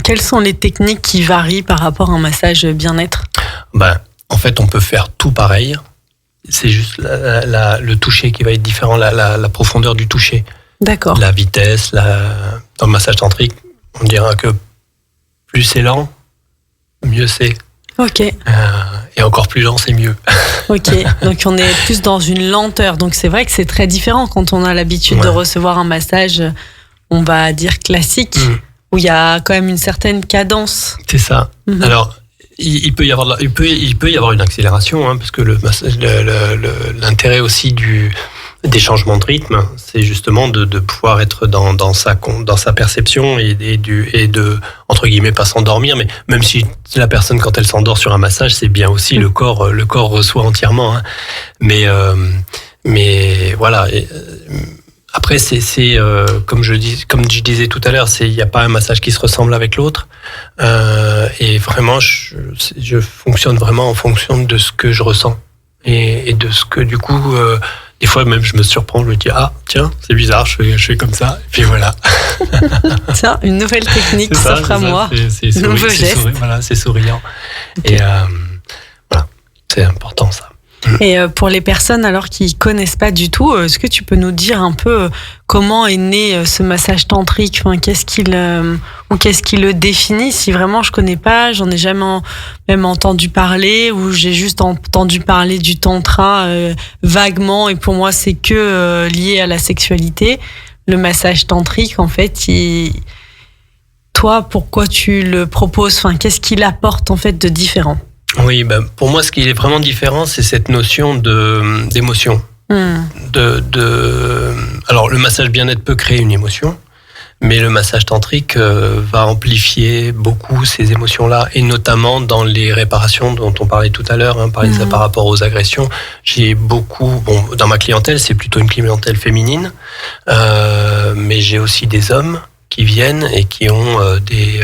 S5: quelles sont les techniques qui varient par rapport à un massage bien-être ?
S6: En fait, on peut faire tout pareil. C'est juste le toucher qui va être différent, la profondeur du toucher.
S5: D'accord.
S6: La vitesse, dans le massage tantrique, on dira que plus c'est lent, mieux c'est.
S5: Ok.
S6: Et encore plus lent, c'est mieux.
S5: Ok, donc on est plus dans une lenteur. Donc c'est vrai que c'est très différent quand on a l'habitude de recevoir un massage, on va dire classique, où il y a quand même une certaine cadence.
S6: C'est ça. Alors, il peut y avoir une accélération, parce que l'intérêt aussi des changements de rythme, c'est justement de pouvoir être dans sa perception et de, entre guillemets, pas s'endormir, mais même si la personne, quand elle s'endort sur un massage, c'est bien aussi, le corps reçoit entièrement, mais voilà. Après, c'est comme je disais tout à l'heure, il n'y a pas un massage qui se ressemble avec l'autre, et vraiment, je fonctionne vraiment en fonction de ce que je ressens et de ce que, du coup, des fois même je me surprends, je me dis tiens, c'est bizarre, je fais comme ça, et puis voilà.
S5: Tiens, une nouvelle technique qui s'offre à moi.
S6: C'est souriant. Okay. Et voilà, c'est important ça.
S5: Et pour les personnes alors qui connaissent pas du tout, est-ce que tu peux nous dire un peu comment est né ce massage tantrique, enfin, qu'est-ce qui le définit? Si vraiment je connais pas, j'en ai jamais même entendu parler, ou j'ai juste entendu parler du tantra vaguement, et pour moi c'est que lié à la sexualité. Le massage tantrique, en fait, toi, pourquoi tu le proposes? Enfin, qu'est-ce qu'il apporte en fait de différent?
S6: Oui, pour moi, ce qui est vraiment différent, c'est cette notion d'émotion. Alors, le massage bien-être peut créer une émotion, mais le massage tantrique va amplifier beaucoup ces émotions-là, et notamment dans les réparations dont on parlait tout à l'heure, par rapport aux agressions. J'ai beaucoup, dans ma clientèle, c'est plutôt une clientèle féminine, mais j'ai aussi des hommes qui viennent et qui ont des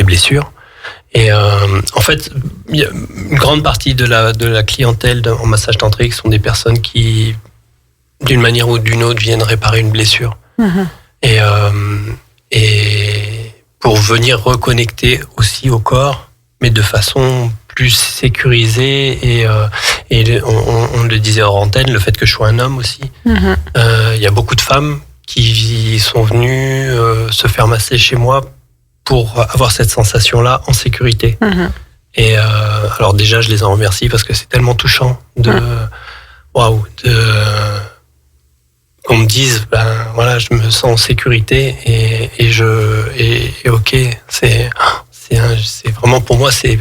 S6: blessures. Et en fait, une grande partie de la clientèle en massage tantrique sont des personnes qui, d'une manière ou d'une autre, viennent réparer une blessure. Et pour venir reconnecter aussi au corps, mais de façon plus sécurisée. Et on le disait hors antenne, le fait que je sois un homme aussi. Y a beaucoup de femmes qui sont venues se faire masser chez moi pour avoir cette sensation-là en sécurité. Et alors déjà, je les en remercie parce que c'est tellement touchant qu'on me dise, voilà, je me sens en sécurité et ok, c'est vraiment, pour moi, c'est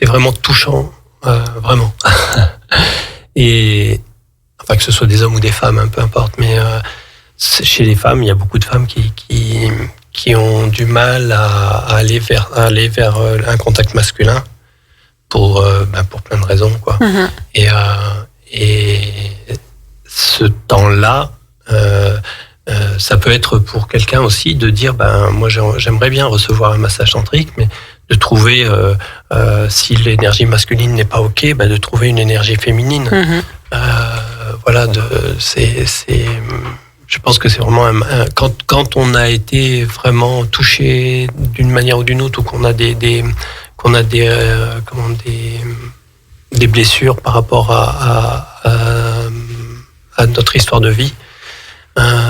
S6: vraiment touchant, vraiment. Et enfin, que ce soit des hommes ou des femmes, peu importe, mais chez les femmes, il y a beaucoup de femmes qui ont du mal à aller vers un contact masculin pour plein de raisons, quoi. Et ce temps-là, ça peut être pour quelqu'un aussi de dire, moi j'aimerais bien recevoir un massage tantrique, mais de trouver, si l'énergie masculine n'est pas ok, de trouver une énergie féminine. Voilà, je pense que c'est vraiment quand on a été vraiment touché d'une manière ou d'une autre, ou qu'on a des blessures par rapport à notre histoire de vie,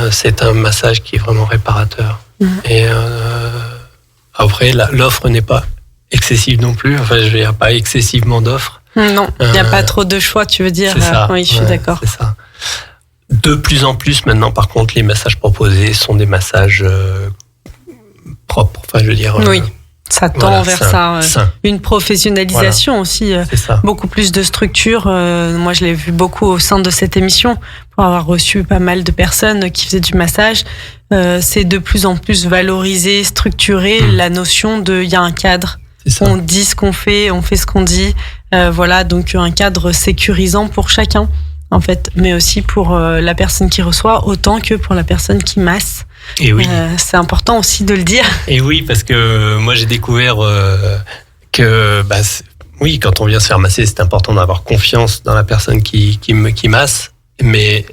S6: c'est un massage qui est vraiment réparateur. Et après, l'offre n'est pas excessive non plus. Enfin, il n'y a pas excessivement d'offres.
S5: Non, il n'y a pas trop de choix, tu veux dire.
S6: C'est ça.
S5: Oui, je suis d'accord.
S6: C'est ça. De plus en plus maintenant, par contre, les massages proposés sont des massages propres. Enfin, je veux dire.
S5: Oui, ça tend vers ça. Une professionnalisation aussi. Beaucoup plus de structures. Moi, je l'ai vu beaucoup au sein de cette émission, pour avoir reçu pas mal de personnes qui faisaient du massage. C'est de plus en plus valorisé, structuré, la notion de, il y a un cadre. On dit ce qu'on fait, on fait ce qu'on dit. Voilà, donc un cadre sécurisant pour chacun, en fait, mais aussi pour la personne qui reçoit, autant que pour la personne qui masse.
S6: Et oui.
S5: C'est important aussi de le dire.
S6: Et oui, parce que moi j'ai découvert que oui, quand on vient se faire masser, c'est important d'avoir confiance dans la personne qui masse. Mais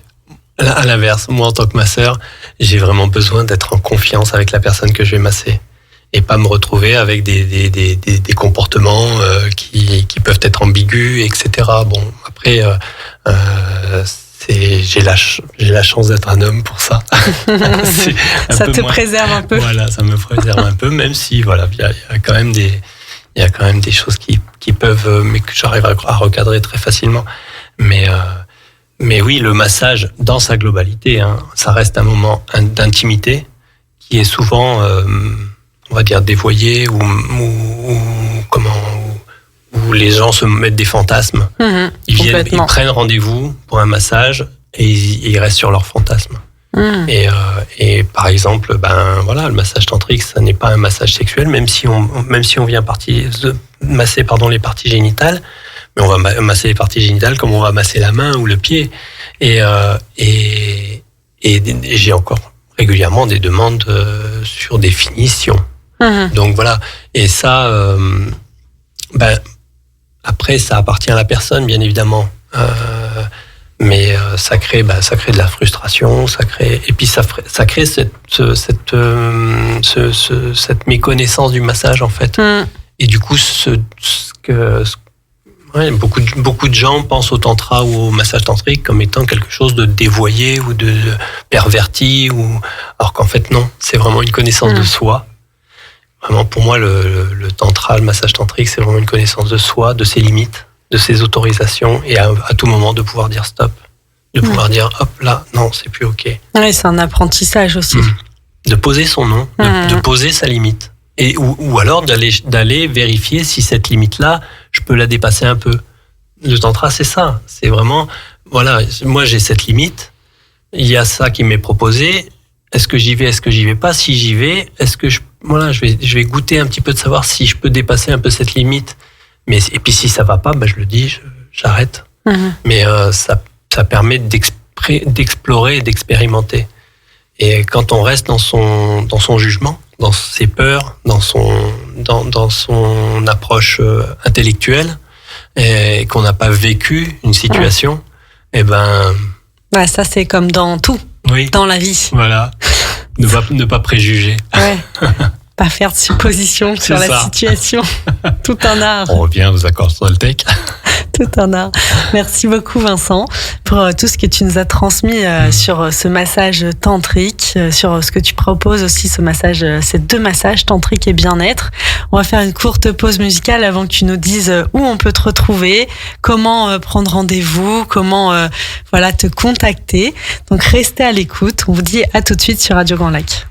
S6: à l'inverse, moi en tant que masseur, j'ai vraiment besoin d'être en confiance avec la personne que je vais masser, et pas me retrouver avec des comportements qui peuvent être ambigus, etc. Bon, après, j'ai la chance d'être un homme pour ça.
S5: Ça te préserve un peu.
S6: Voilà, ça me préserve un peu, même si voilà, il y a quand même des choses qui peuvent, mais que j'arrive à recadrer très facilement. Mais oui, le massage dans sa globalité, ça reste un moment d'intimité qui est souvent, on va dire, dévoyé, ou où les gens se mettent des fantasmes. Ils prennent rendez-vous pour un massage et ils restent sur leurs fantasmes. Et par exemple, le massage tantrique, ça n'est pas un massage sexuel, même si on vient masser les parties génitales, mais on va masser les parties génitales comme on va masser la main ou le pied. Et j'ai encore régulièrement des demandes sur des finitions. Donc voilà. Et ça, après, ça appartient à la personne, bien évidemment. Mais ça crée de la frustration, et puis ça crée cette méconnaissance du massage en fait. Et du coup, beaucoup de gens pensent au tantra ou au massage tantrique comme étant quelque chose de dévoyé ou de perverti, alors qu'en fait non, c'est vraiment une connaissance de soi. Vraiment, pour moi, le tantra, le massage tantrique, c'est vraiment une connaissance de soi, de ses limites, de ses autorisations, et à tout moment de pouvoir dire stop, de pouvoir dire hop là, non, c'est plus ok.
S5: Ouais, c'est un apprentissage aussi.
S6: De poser son nom, de poser sa limite, ou alors d'aller vérifier si cette limite-là, je peux la dépasser un peu. Le tantra, c'est ça, c'est vraiment, voilà, moi j'ai cette limite, il y a ça qui m'est proposé. Est-ce que j'y vais, est-ce que j'y vais pas? Si j'y vais, est-ce que je vais goûter un petit peu de savoir si je peux dépasser un peu cette limite. Et puis si ça va pas, je le dis, j'arrête. Mais ça permet d'explorer et d'expérimenter. Et quand on reste dans son jugement, dans ses peurs, dans son approche intellectuelle, et qu'on n'a pas vécu une situation,
S5: ça c'est comme dans tout.
S6: Oui.
S5: Dans la vie.
S6: Voilà. Ne pas préjuger.
S5: Ouais. Pas faire de suppositions sur la situation. Tout un art.
S6: On revient aux accords Toltec.
S5: Tout un art. Merci beaucoup Vincent pour tout ce que tu nous as transmis sur ce massage tantrique, sur ce que tu proposes aussi, ces 2 massages tantrique et bien-être. On va faire une courte pause musicale avant que tu nous dises où on peut te retrouver, comment prendre rendez-vous, comment te contacter. Donc restez à l'écoute. On vous dit à tout de suite sur Radio Grand Lac.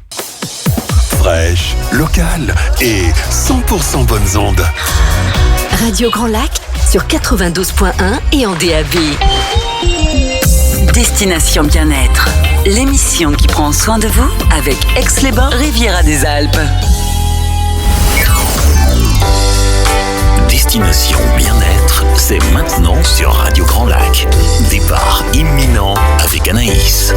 S1: Fraîche, locale et 100% bonnes ondes.
S2: Radio Grand Lac sur 92.1 et en DAB.
S3: Destination Bien-être, l'émission qui prend soin de vous avec Aix-les-Bains, Riviera des Alpes.
S4: Destination Bien-être, c'est maintenant sur Radio Grand Lac. Départ imminent avec Anaïs.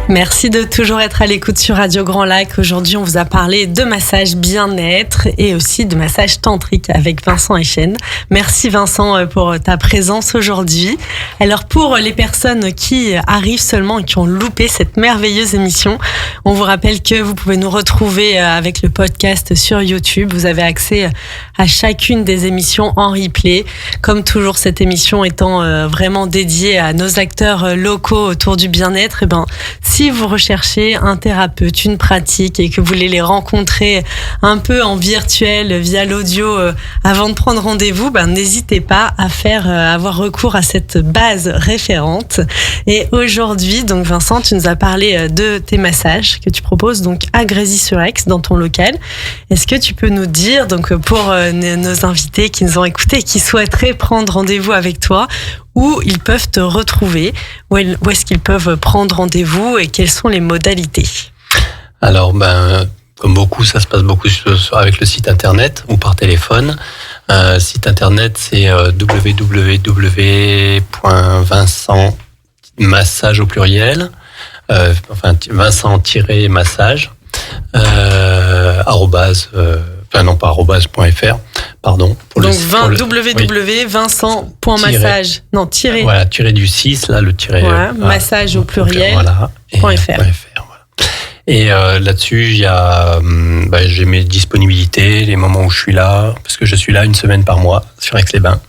S5: Merci de toujours être à l'écoute sur Radio Grand Lac. Aujourd'hui, on vous a parlé de massage bien-être et aussi de massage tantrique avec Vincent Echen. Merci Vincent pour ta présence aujourd'hui. Alors pour les personnes qui arrivent seulement et qui ont loupé cette merveilleuse émission, on vous rappelle que vous pouvez nous retrouver avec le podcast sur YouTube. Vous avez accès à chacune des émissions en replay. Comme toujours, cette émission étant vraiment dédiée à nos acteurs locaux autour du bien-être, si vous recherchez un thérapeute, une pratique et que vous voulez les rencontrer un peu en virtuel via l'audio avant de prendre rendez-vous, n'hésitez pas à avoir recours à cette base référente. Et aujourd'hui, donc Vincent, tu nous as parlé de tes massages que tu proposes donc à Grésy-sur-Aix dans ton local. Est-ce que tu peux nous dire, donc pour nos invités qui nous ont écoutés et qui souhaiteraient prendre rendez-vous avec toi, où ils peuvent te retrouver, où est-ce qu'ils peuvent prendre rendez-vous et quelles sont les modalités?
S6: Alors, comme beaucoup, ça se passe beaucoup avec le site internet ou par téléphone. Site internet, c'est www.vincent-massage au pluriel, Vincent-massage, .fr, pardon.
S5: Donc www.vincent.massage,
S6: tiré du 6, là, le tiré.
S5: massage au pluriel,
S6: voilà,
S5: .fr.
S6: Et là-dessus, il y a, j'ai mes disponibilités, les moments où je suis là, parce que je suis là une semaine par mois sur Aix-les-Bains.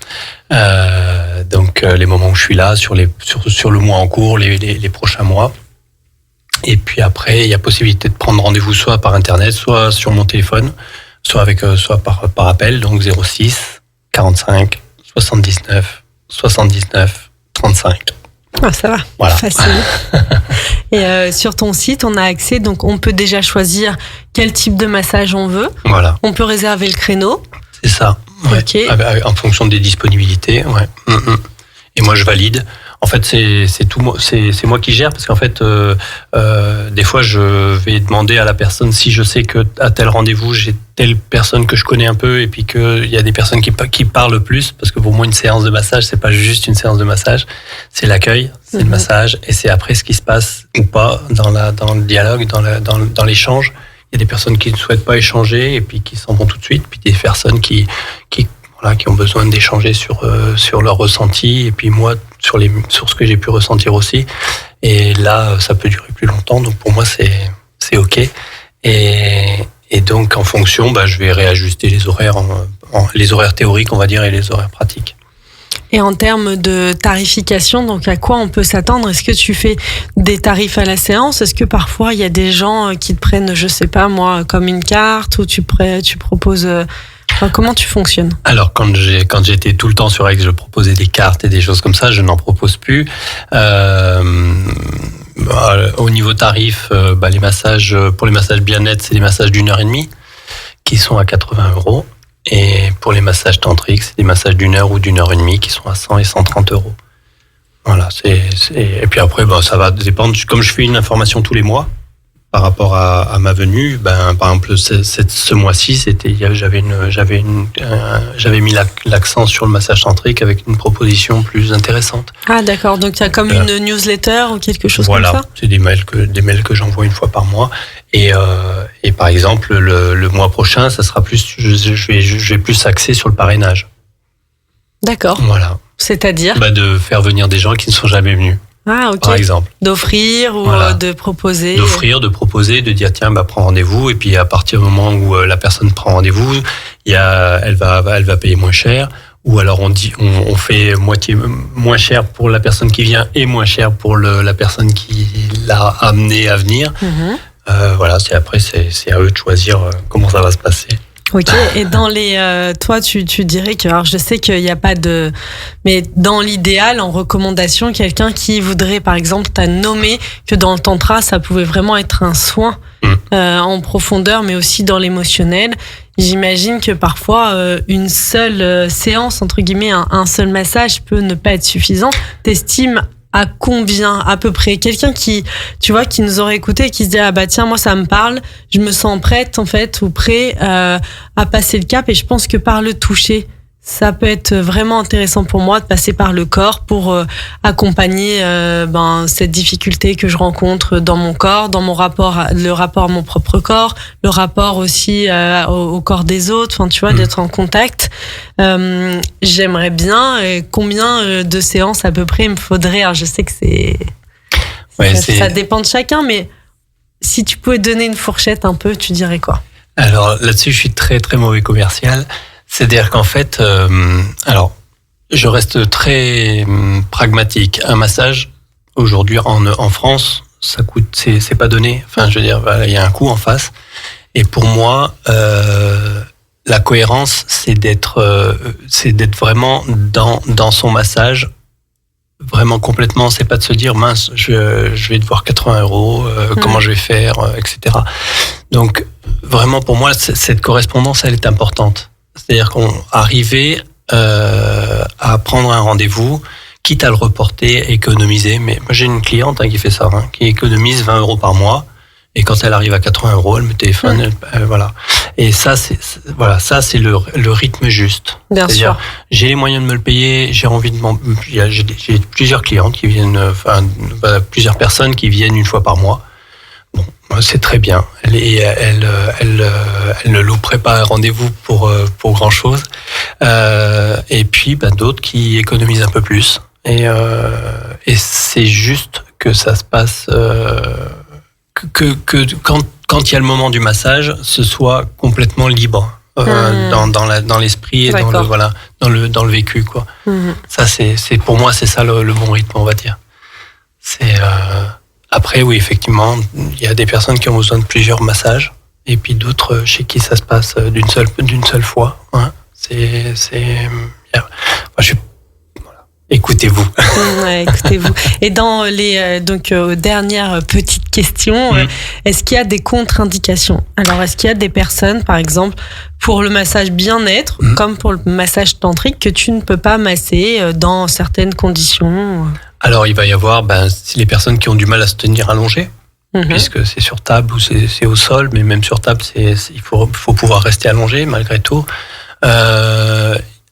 S6: Donc les moments où je suis là sur le mois en cours, les prochains mois. Et puis après, il y a possibilité de prendre rendez-vous soit par internet, soit sur mon téléphone, soit par appel, donc 06 45 79 79 35.
S5: Ah, ça va,
S6: voilà.
S5: Facile. Et sur ton site, on a accès, donc on peut déjà choisir quel type de massage on veut. Voilà. On peut réserver le créneau.
S6: C'est ça. Ouais.
S5: Okay.
S6: En fonction des disponibilités. Ouais. Et moi, je valide. En fait, c'est moi qui gère parce qu'en fait, des fois, je vais demander à la personne si je sais que à tel rendez-vous, j'ai telle personne que je connais un peu et puis qu'il y a des personnes qui parlent plus, parce que pour moi, une séance de massage, c'est pas juste une séance de massage, c'est l'accueil, c'est le massage et c'est après ce qui se passe ou pas dans le dialogue, dans l'échange. Il y a des personnes qui ne souhaitent pas échanger et puis qui s'en vont tout de suite, puis des personnes qui voilà, qui ont besoin d'échanger sur leur ressenti, et puis moi sur ce que j'ai pu ressentir aussi. Et là, ça peut durer plus longtemps, donc pour moi c'est ok. Et donc en fonction, je vais réajuster les horaires, les horaires théoriques, on va dire, et les horaires pratiques.
S5: Et en termes de tarification, donc à quoi on peut s'attendre? Est-ce que tu fais des tarifs à la séance? Est-ce que parfois il y a des gens qui te prennent, je sais pas moi, comme une carte, ou tu proposes... comment tu fonctionnes? Alors,
S6: quand j'étais tout le temps sur Aix, je proposais des cartes et des choses comme ça. Je n'en propose plus. Au niveau tarif, les massages, pour les massages bien-être, c'est des massages d'1h30 qui sont à 80 €. Et pour les massages tantriques, c'est des massages d'1 heure ou d'1h30 qui sont à 100 et 130 €. Voilà. Et puis après, ça va dépendre. Comme je fais une information tous les mois, par rapport à ma venue, par exemple ce mois-ci, j'avais mis l'accent sur le massage tantrique avec une proposition plus intéressante.
S5: Ah d'accord, donc tu as comme une newsletter ou quelque chose comme ça.
S6: Voilà, c'est des mails que j'envoie une fois par mois. Et par exemple le mois prochain, ça sera plus, je vais plus axer sur le parrainage.
S5: D'accord.
S6: Voilà.
S5: C'est-à-dire
S6: de faire venir des gens qui ne sont jamais venus.
S5: Ah, ok.
S6: Par exemple.
S5: D'offrir ou de proposer.
S6: D'offrir, de proposer, de dire tiens, prends rendez-vous. Et puis à partir du moment où la personne prend rendez-vous, elle va payer moins cher. Ou alors on fait moitié moins cher pour la personne qui vient et moins cher pour la personne qui l'a amené à venir. Voilà, c'est à eux de choisir comment ça va se passer.
S5: Ok, et dans toi, tu dirais que, alors je sais qu'il n'y a pas mais dans l'idéal, en recommandation, quelqu'un qui voudrait, par exemple, t'as nommé que dans le tantra, ça pouvait vraiment être un soin en profondeur, mais aussi dans l'émotionnel. J'imagine que parfois, une seule séance, entre guillemets, un seul massage peut ne pas être suffisant. T'estimes à combien à peu près? Quelqu'un qui nous aurait écouté et qui se dit tiens, moi ça me parle, je me sens prête en fait, ou prêt à passer le cap, et je pense que par le toucher, ça peut être vraiment intéressant pour moi de passer par le corps pour accompagner cette difficulté que je rencontre dans mon corps, dans le rapport à mon propre corps, le rapport aussi au corps des autres, d'être en contact. J'aimerais bien, combien de séances à peu près il me faudrait? Alors je sais que ça dépend de chacun, mais si tu pouvais donner une fourchette un peu, tu dirais quoi?
S6: Alors là-dessus, je suis très très mauvais commercial. C'est-à-dire qu'en fait, je reste très pragmatique. Un massage, aujourd'hui en France, ça coûte, c'est pas donné. Enfin, je veux dire, il y a un coût en face. Et pour moi, la cohérence, c'est d'être vraiment dans son massage, vraiment complètement. C'est pas de se dire mince, je vais devoir 80 €, comment je vais faire, etc. Donc vraiment, pour moi, cette correspondance, elle est importante. C'est-à-dire qu'on arrivait à prendre un rendez-vous, quitte à le reporter, économiser. Mais moi, j'ai une cliente qui fait ça, qui économise 20 € par mois. Et quand elle arrive à 80 €, elle me téléphone. Voilà. Et ça, c'est le rythme juste.
S5: Bien sûr.
S6: J'ai les moyens de me le payer. J'ai j'ai plusieurs clientes qui viennent, plusieurs personnes qui viennent une fois par mois. Bon, c'est très bien. Elle ne louperait pas un rendez-vous pour grand chose. Et puis, d'autres qui économisent un peu plus. Et c'est juste que ça se passe, que quand il y a le moment du massage, ce soit complètement libre dans l'esprit et dans le vécu, quoi. Ça, c'est pour moi, c'est ça le bon rythme, on va dire. Après, oui, effectivement, il y a des personnes qui ont besoin de plusieurs massages, et puis d'autres chez qui ça se passe d'une seule fois. Écoutez-vous.
S5: Ouais, écoutez-vous. Et dans les dernières petites questions, est-ce qu'il y a des contre-indications? Alors, est-ce qu'il y a des personnes, par exemple, pour le massage bien-être, comme pour le massage tantrique, que tu ne peux pas masser dans certaines conditions?
S6: Alors, il va y avoir les personnes qui ont du mal à se tenir allongées, puisque c'est sur table ou c'est au sol, mais même sur table, il faut pouvoir rester allongé malgré tout.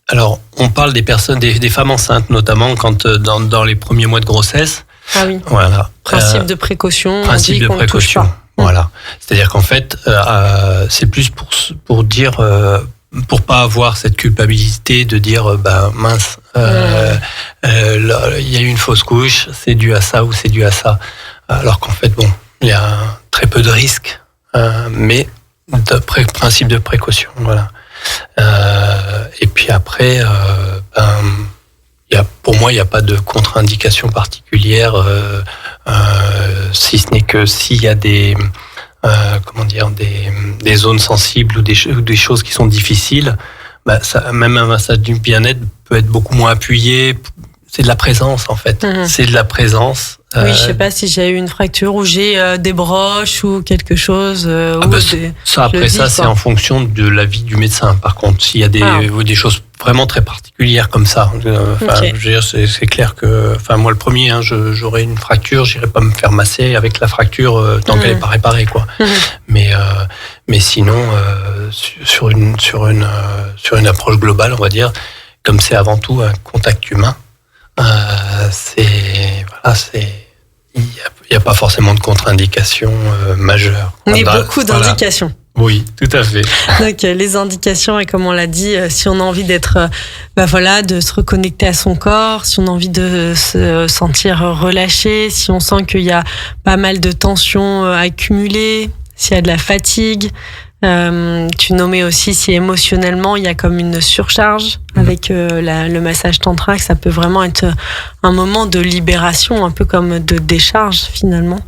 S6: Alors, on parle des personnes, des femmes enceintes, notamment quand dans les premiers mois de grossesse.
S5: Ah oui.
S6: Voilà.
S5: Principe de précaution.
S6: Principe de précaution. Voilà. C'est-à-dire qu'en fait, c'est plus pour dire pour pas avoir cette culpabilité de dire mince, il y a eu une fausse couche, c'est dû à ça ou c'est dû à ça, alors qu'en fait il y a très peu de risques, mais principe de précaution, voilà. Et puis après, pour moi, il n'y a pas de contre-indication particulière, si ce n'est que s'il y a des zones sensibles ou des choses qui sont difficiles, même un massage du bien-être peut être beaucoup moins appuyé. C'est de la présence, en fait. C'est de la présence.
S5: Oui, je sais pas si j'ai eu une fracture ou j'ai des broches ou quelque chose.
S6: C'est en fonction de l'avis du médecin. Par contre, s'il y a des choses vraiment très particulières comme ça, je veux dire, c'est clair que, moi, le premier, j'aurais une fracture, j'irais pas me faire masser avec la fracture tant qu'elle est pas réparée, quoi. Mais sinon, sur une approche globale, on va dire, comme c'est avant tout un contact humain, il n'y a pas forcément de contre-indication majeure.
S5: Mais beaucoup d'indications.
S6: Oui, tout à fait.
S5: Donc les indications, et comme on l'a dit, si on a envie d'être, de se reconnecter à son corps, si on a envie de se sentir relâché, si on sent qu'il y a pas mal de tensions accumulées, s'il y a de la fatigue. Tu nommais aussi si émotionnellement il y a comme une surcharge avec le massage tantra, que ça peut vraiment être un moment de libération, un peu comme de décharge finalement.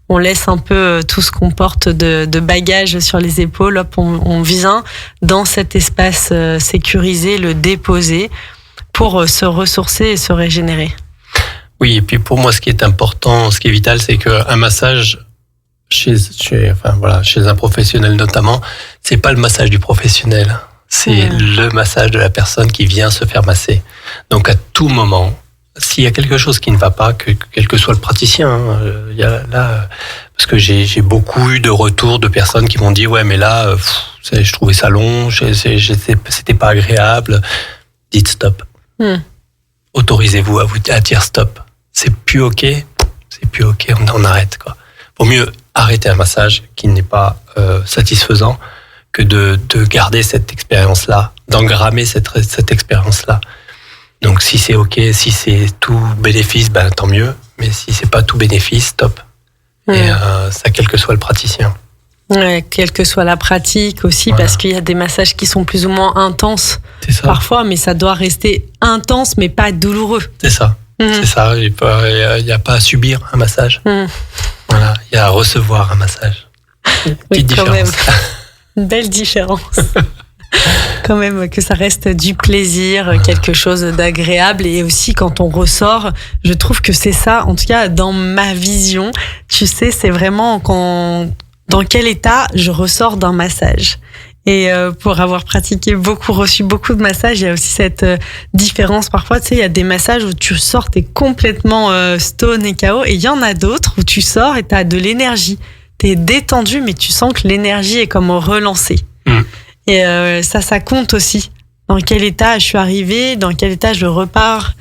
S5: On laisse un peu tout ce qu'on porte de bagages sur les épaules, hop, on vient dans cet espace sécurisé, le déposer pour se ressourcer et se régénérer.
S6: Oui, et puis pour moi ce qui est important, ce qui est vital, c'est qu'un massage chez un professionnel notamment, c'est pas le massage du professionnel, c'est le massage de la personne qui vient se faire masser. Donc à tout moment, s'il y a quelque chose qui ne va pas, quel que soit le praticien, parce que j'ai beaucoup eu de retours de personnes qui m'ont dit ouais mais là, je trouvais ça long, c'était pas agréable. Dites stop. Autorisez-vous à dire stop. C'est plus ok, on arrête quoi. Vaut mieux arrêter un massage qui n'est pas satisfaisant que de garder cette expérience-là, d'engrammer cette expérience-là. Donc si c'est ok, si c'est tout bénéfice, tant mieux. Mais si c'est pas tout bénéfice, stop. Et ça, quel que soit le praticien.
S5: Ouais, quelle que soit la pratique aussi, parce qu'il y a des massages qui sont plus ou moins intenses parfois, mais ça doit rester intense, mais pas douloureux.
S6: C'est ça. C'est ça. Il n'y a pas à subir un massage. Voilà, il y a à recevoir un massage.
S5: Oui, quand même. Une belle différence. Quand même que ça reste du plaisir, quelque chose d'agréable, et aussi quand on ressort, je trouve que c'est ça, en tout cas dans ma vision, tu sais, c'est vraiment dans quel état je ressors d'un massage. Et pour avoir reçu beaucoup de massages, il y a aussi cette différence. Parfois, tu sais, il y a des massages où tu sors, t'es complètement stone et KO, et il y en a d'autres où tu sors et t'as de l'énergie. T'es détendu, mais tu sens que l'énergie est comme relancée. Et ça compte aussi. Dans quel état je suis arrivée, dans quel état je repars.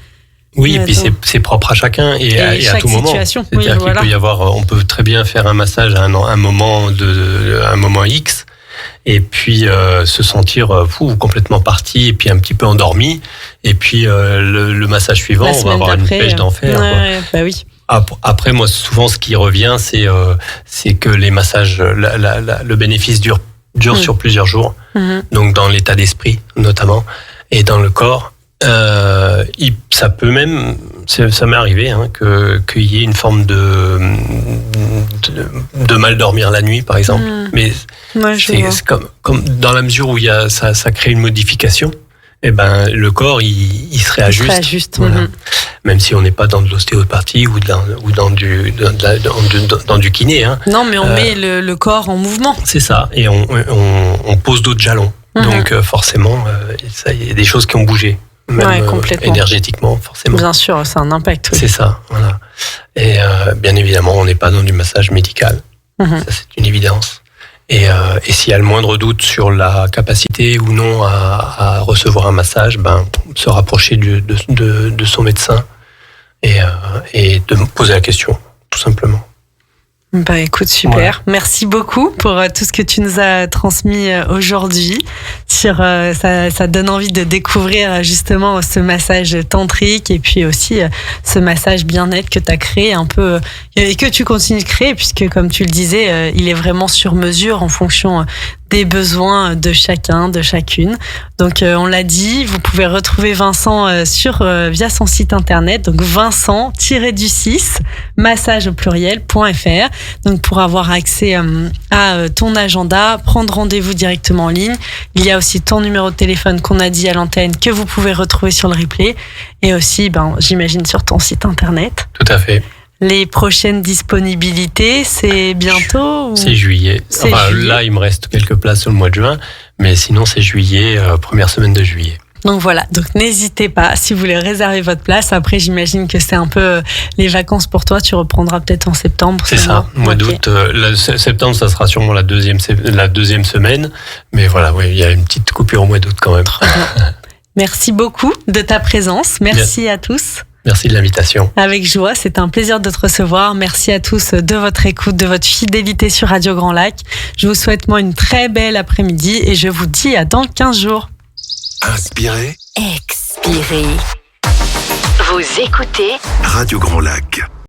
S6: Oui, et puis c'est propre à chacun et à tout moment. C'est-à-dire qu'il peut y avoir, on peut très bien faire un massage à un moment X, et puis se sentir complètement parti, et puis un petit peu endormi, et puis le massage suivant, on va avoir une pêche d'enfer.
S5: Oui.
S6: Après, moi, souvent, ce qui revient, c'est que les massages, le bénéfice dure sur plusieurs jours, donc dans l'état d'esprit notamment, et dans le corps. Ça peut même, ça m'est arrivé, qu'il y ait une forme de mal dormir la nuit, par exemple. Mais c'est comme dans la mesure où ça crée une modification, et le corps il se réajuste. Voilà. Même si on n'est pas dans de l'ostéopathie ou dans du kiné. Non, mais
S5: on met le corps en mouvement.
S6: C'est ça, et on pose d'autres jalons. Donc forcément, il y a des choses qui ont bougé. Même
S5: complètement.
S6: Énergétiquement, forcément.
S5: Bien sûr, c'est un impact.
S6: Oui. C'est ça, voilà. Et bien évidemment, on n'est pas dans du massage médical. Ça, c'est une évidence. Et s'il y a le moindre doute sur la capacité ou non à recevoir un massage, se rapprocher de son médecin et de me poser la question, tout simplement.
S5: Bah écoute, super. Ouais. Merci beaucoup pour tout ce que tu nous as transmis aujourd'hui. Ça donne envie de découvrir justement ce massage tantrique et puis aussi ce massage bien-être que tu as créé un peu et que tu continues de créer, puisque comme tu le disais, il est vraiment sur mesure en fonction des besoins de chacun, de chacune. Donc on l'a dit, vous pouvez retrouver Vincent via son site internet, donc Vincent-6 massage au pluriel.fr. Donc pour avoir accès à ton agenda, prendre rendez-vous directement en ligne. Il y a aussi ton numéro de téléphone qu'on a dit à l'antenne que vous pouvez retrouver sur le replay et aussi, j'imagine, sur ton site internet.
S6: Tout à fait.
S5: Les prochaines disponibilités, c'est bientôt ou...
S6: C'est juillet. Là, il me reste quelques places sur le mois de juin, mais sinon, c'est juillet, première semaine de juillet.
S5: Donc voilà, donc n'hésitez pas si vous voulez réserver votre place. Après, j'imagine que c'est un peu les vacances pour toi. Tu reprendras peut-être en septembre.
S6: C'est ça, mois d'août. Septembre, ça sera sûrement la deuxième semaine. Mais voilà, oui, il y a une petite coupure au mois d'août quand même.
S5: Merci beaucoup de ta présence. Merci à tous.
S6: Merci de l'invitation.
S5: Avec joie, c'est un plaisir de te recevoir. Merci à tous de votre écoute, de votre fidélité sur Radio Grand Lac. Je vous souhaite moi une très belle après-midi et je vous dis à dans 15 jours.
S1: Inspirez.
S2: Expirez. Vous écoutez
S1: Radio Grand Lac.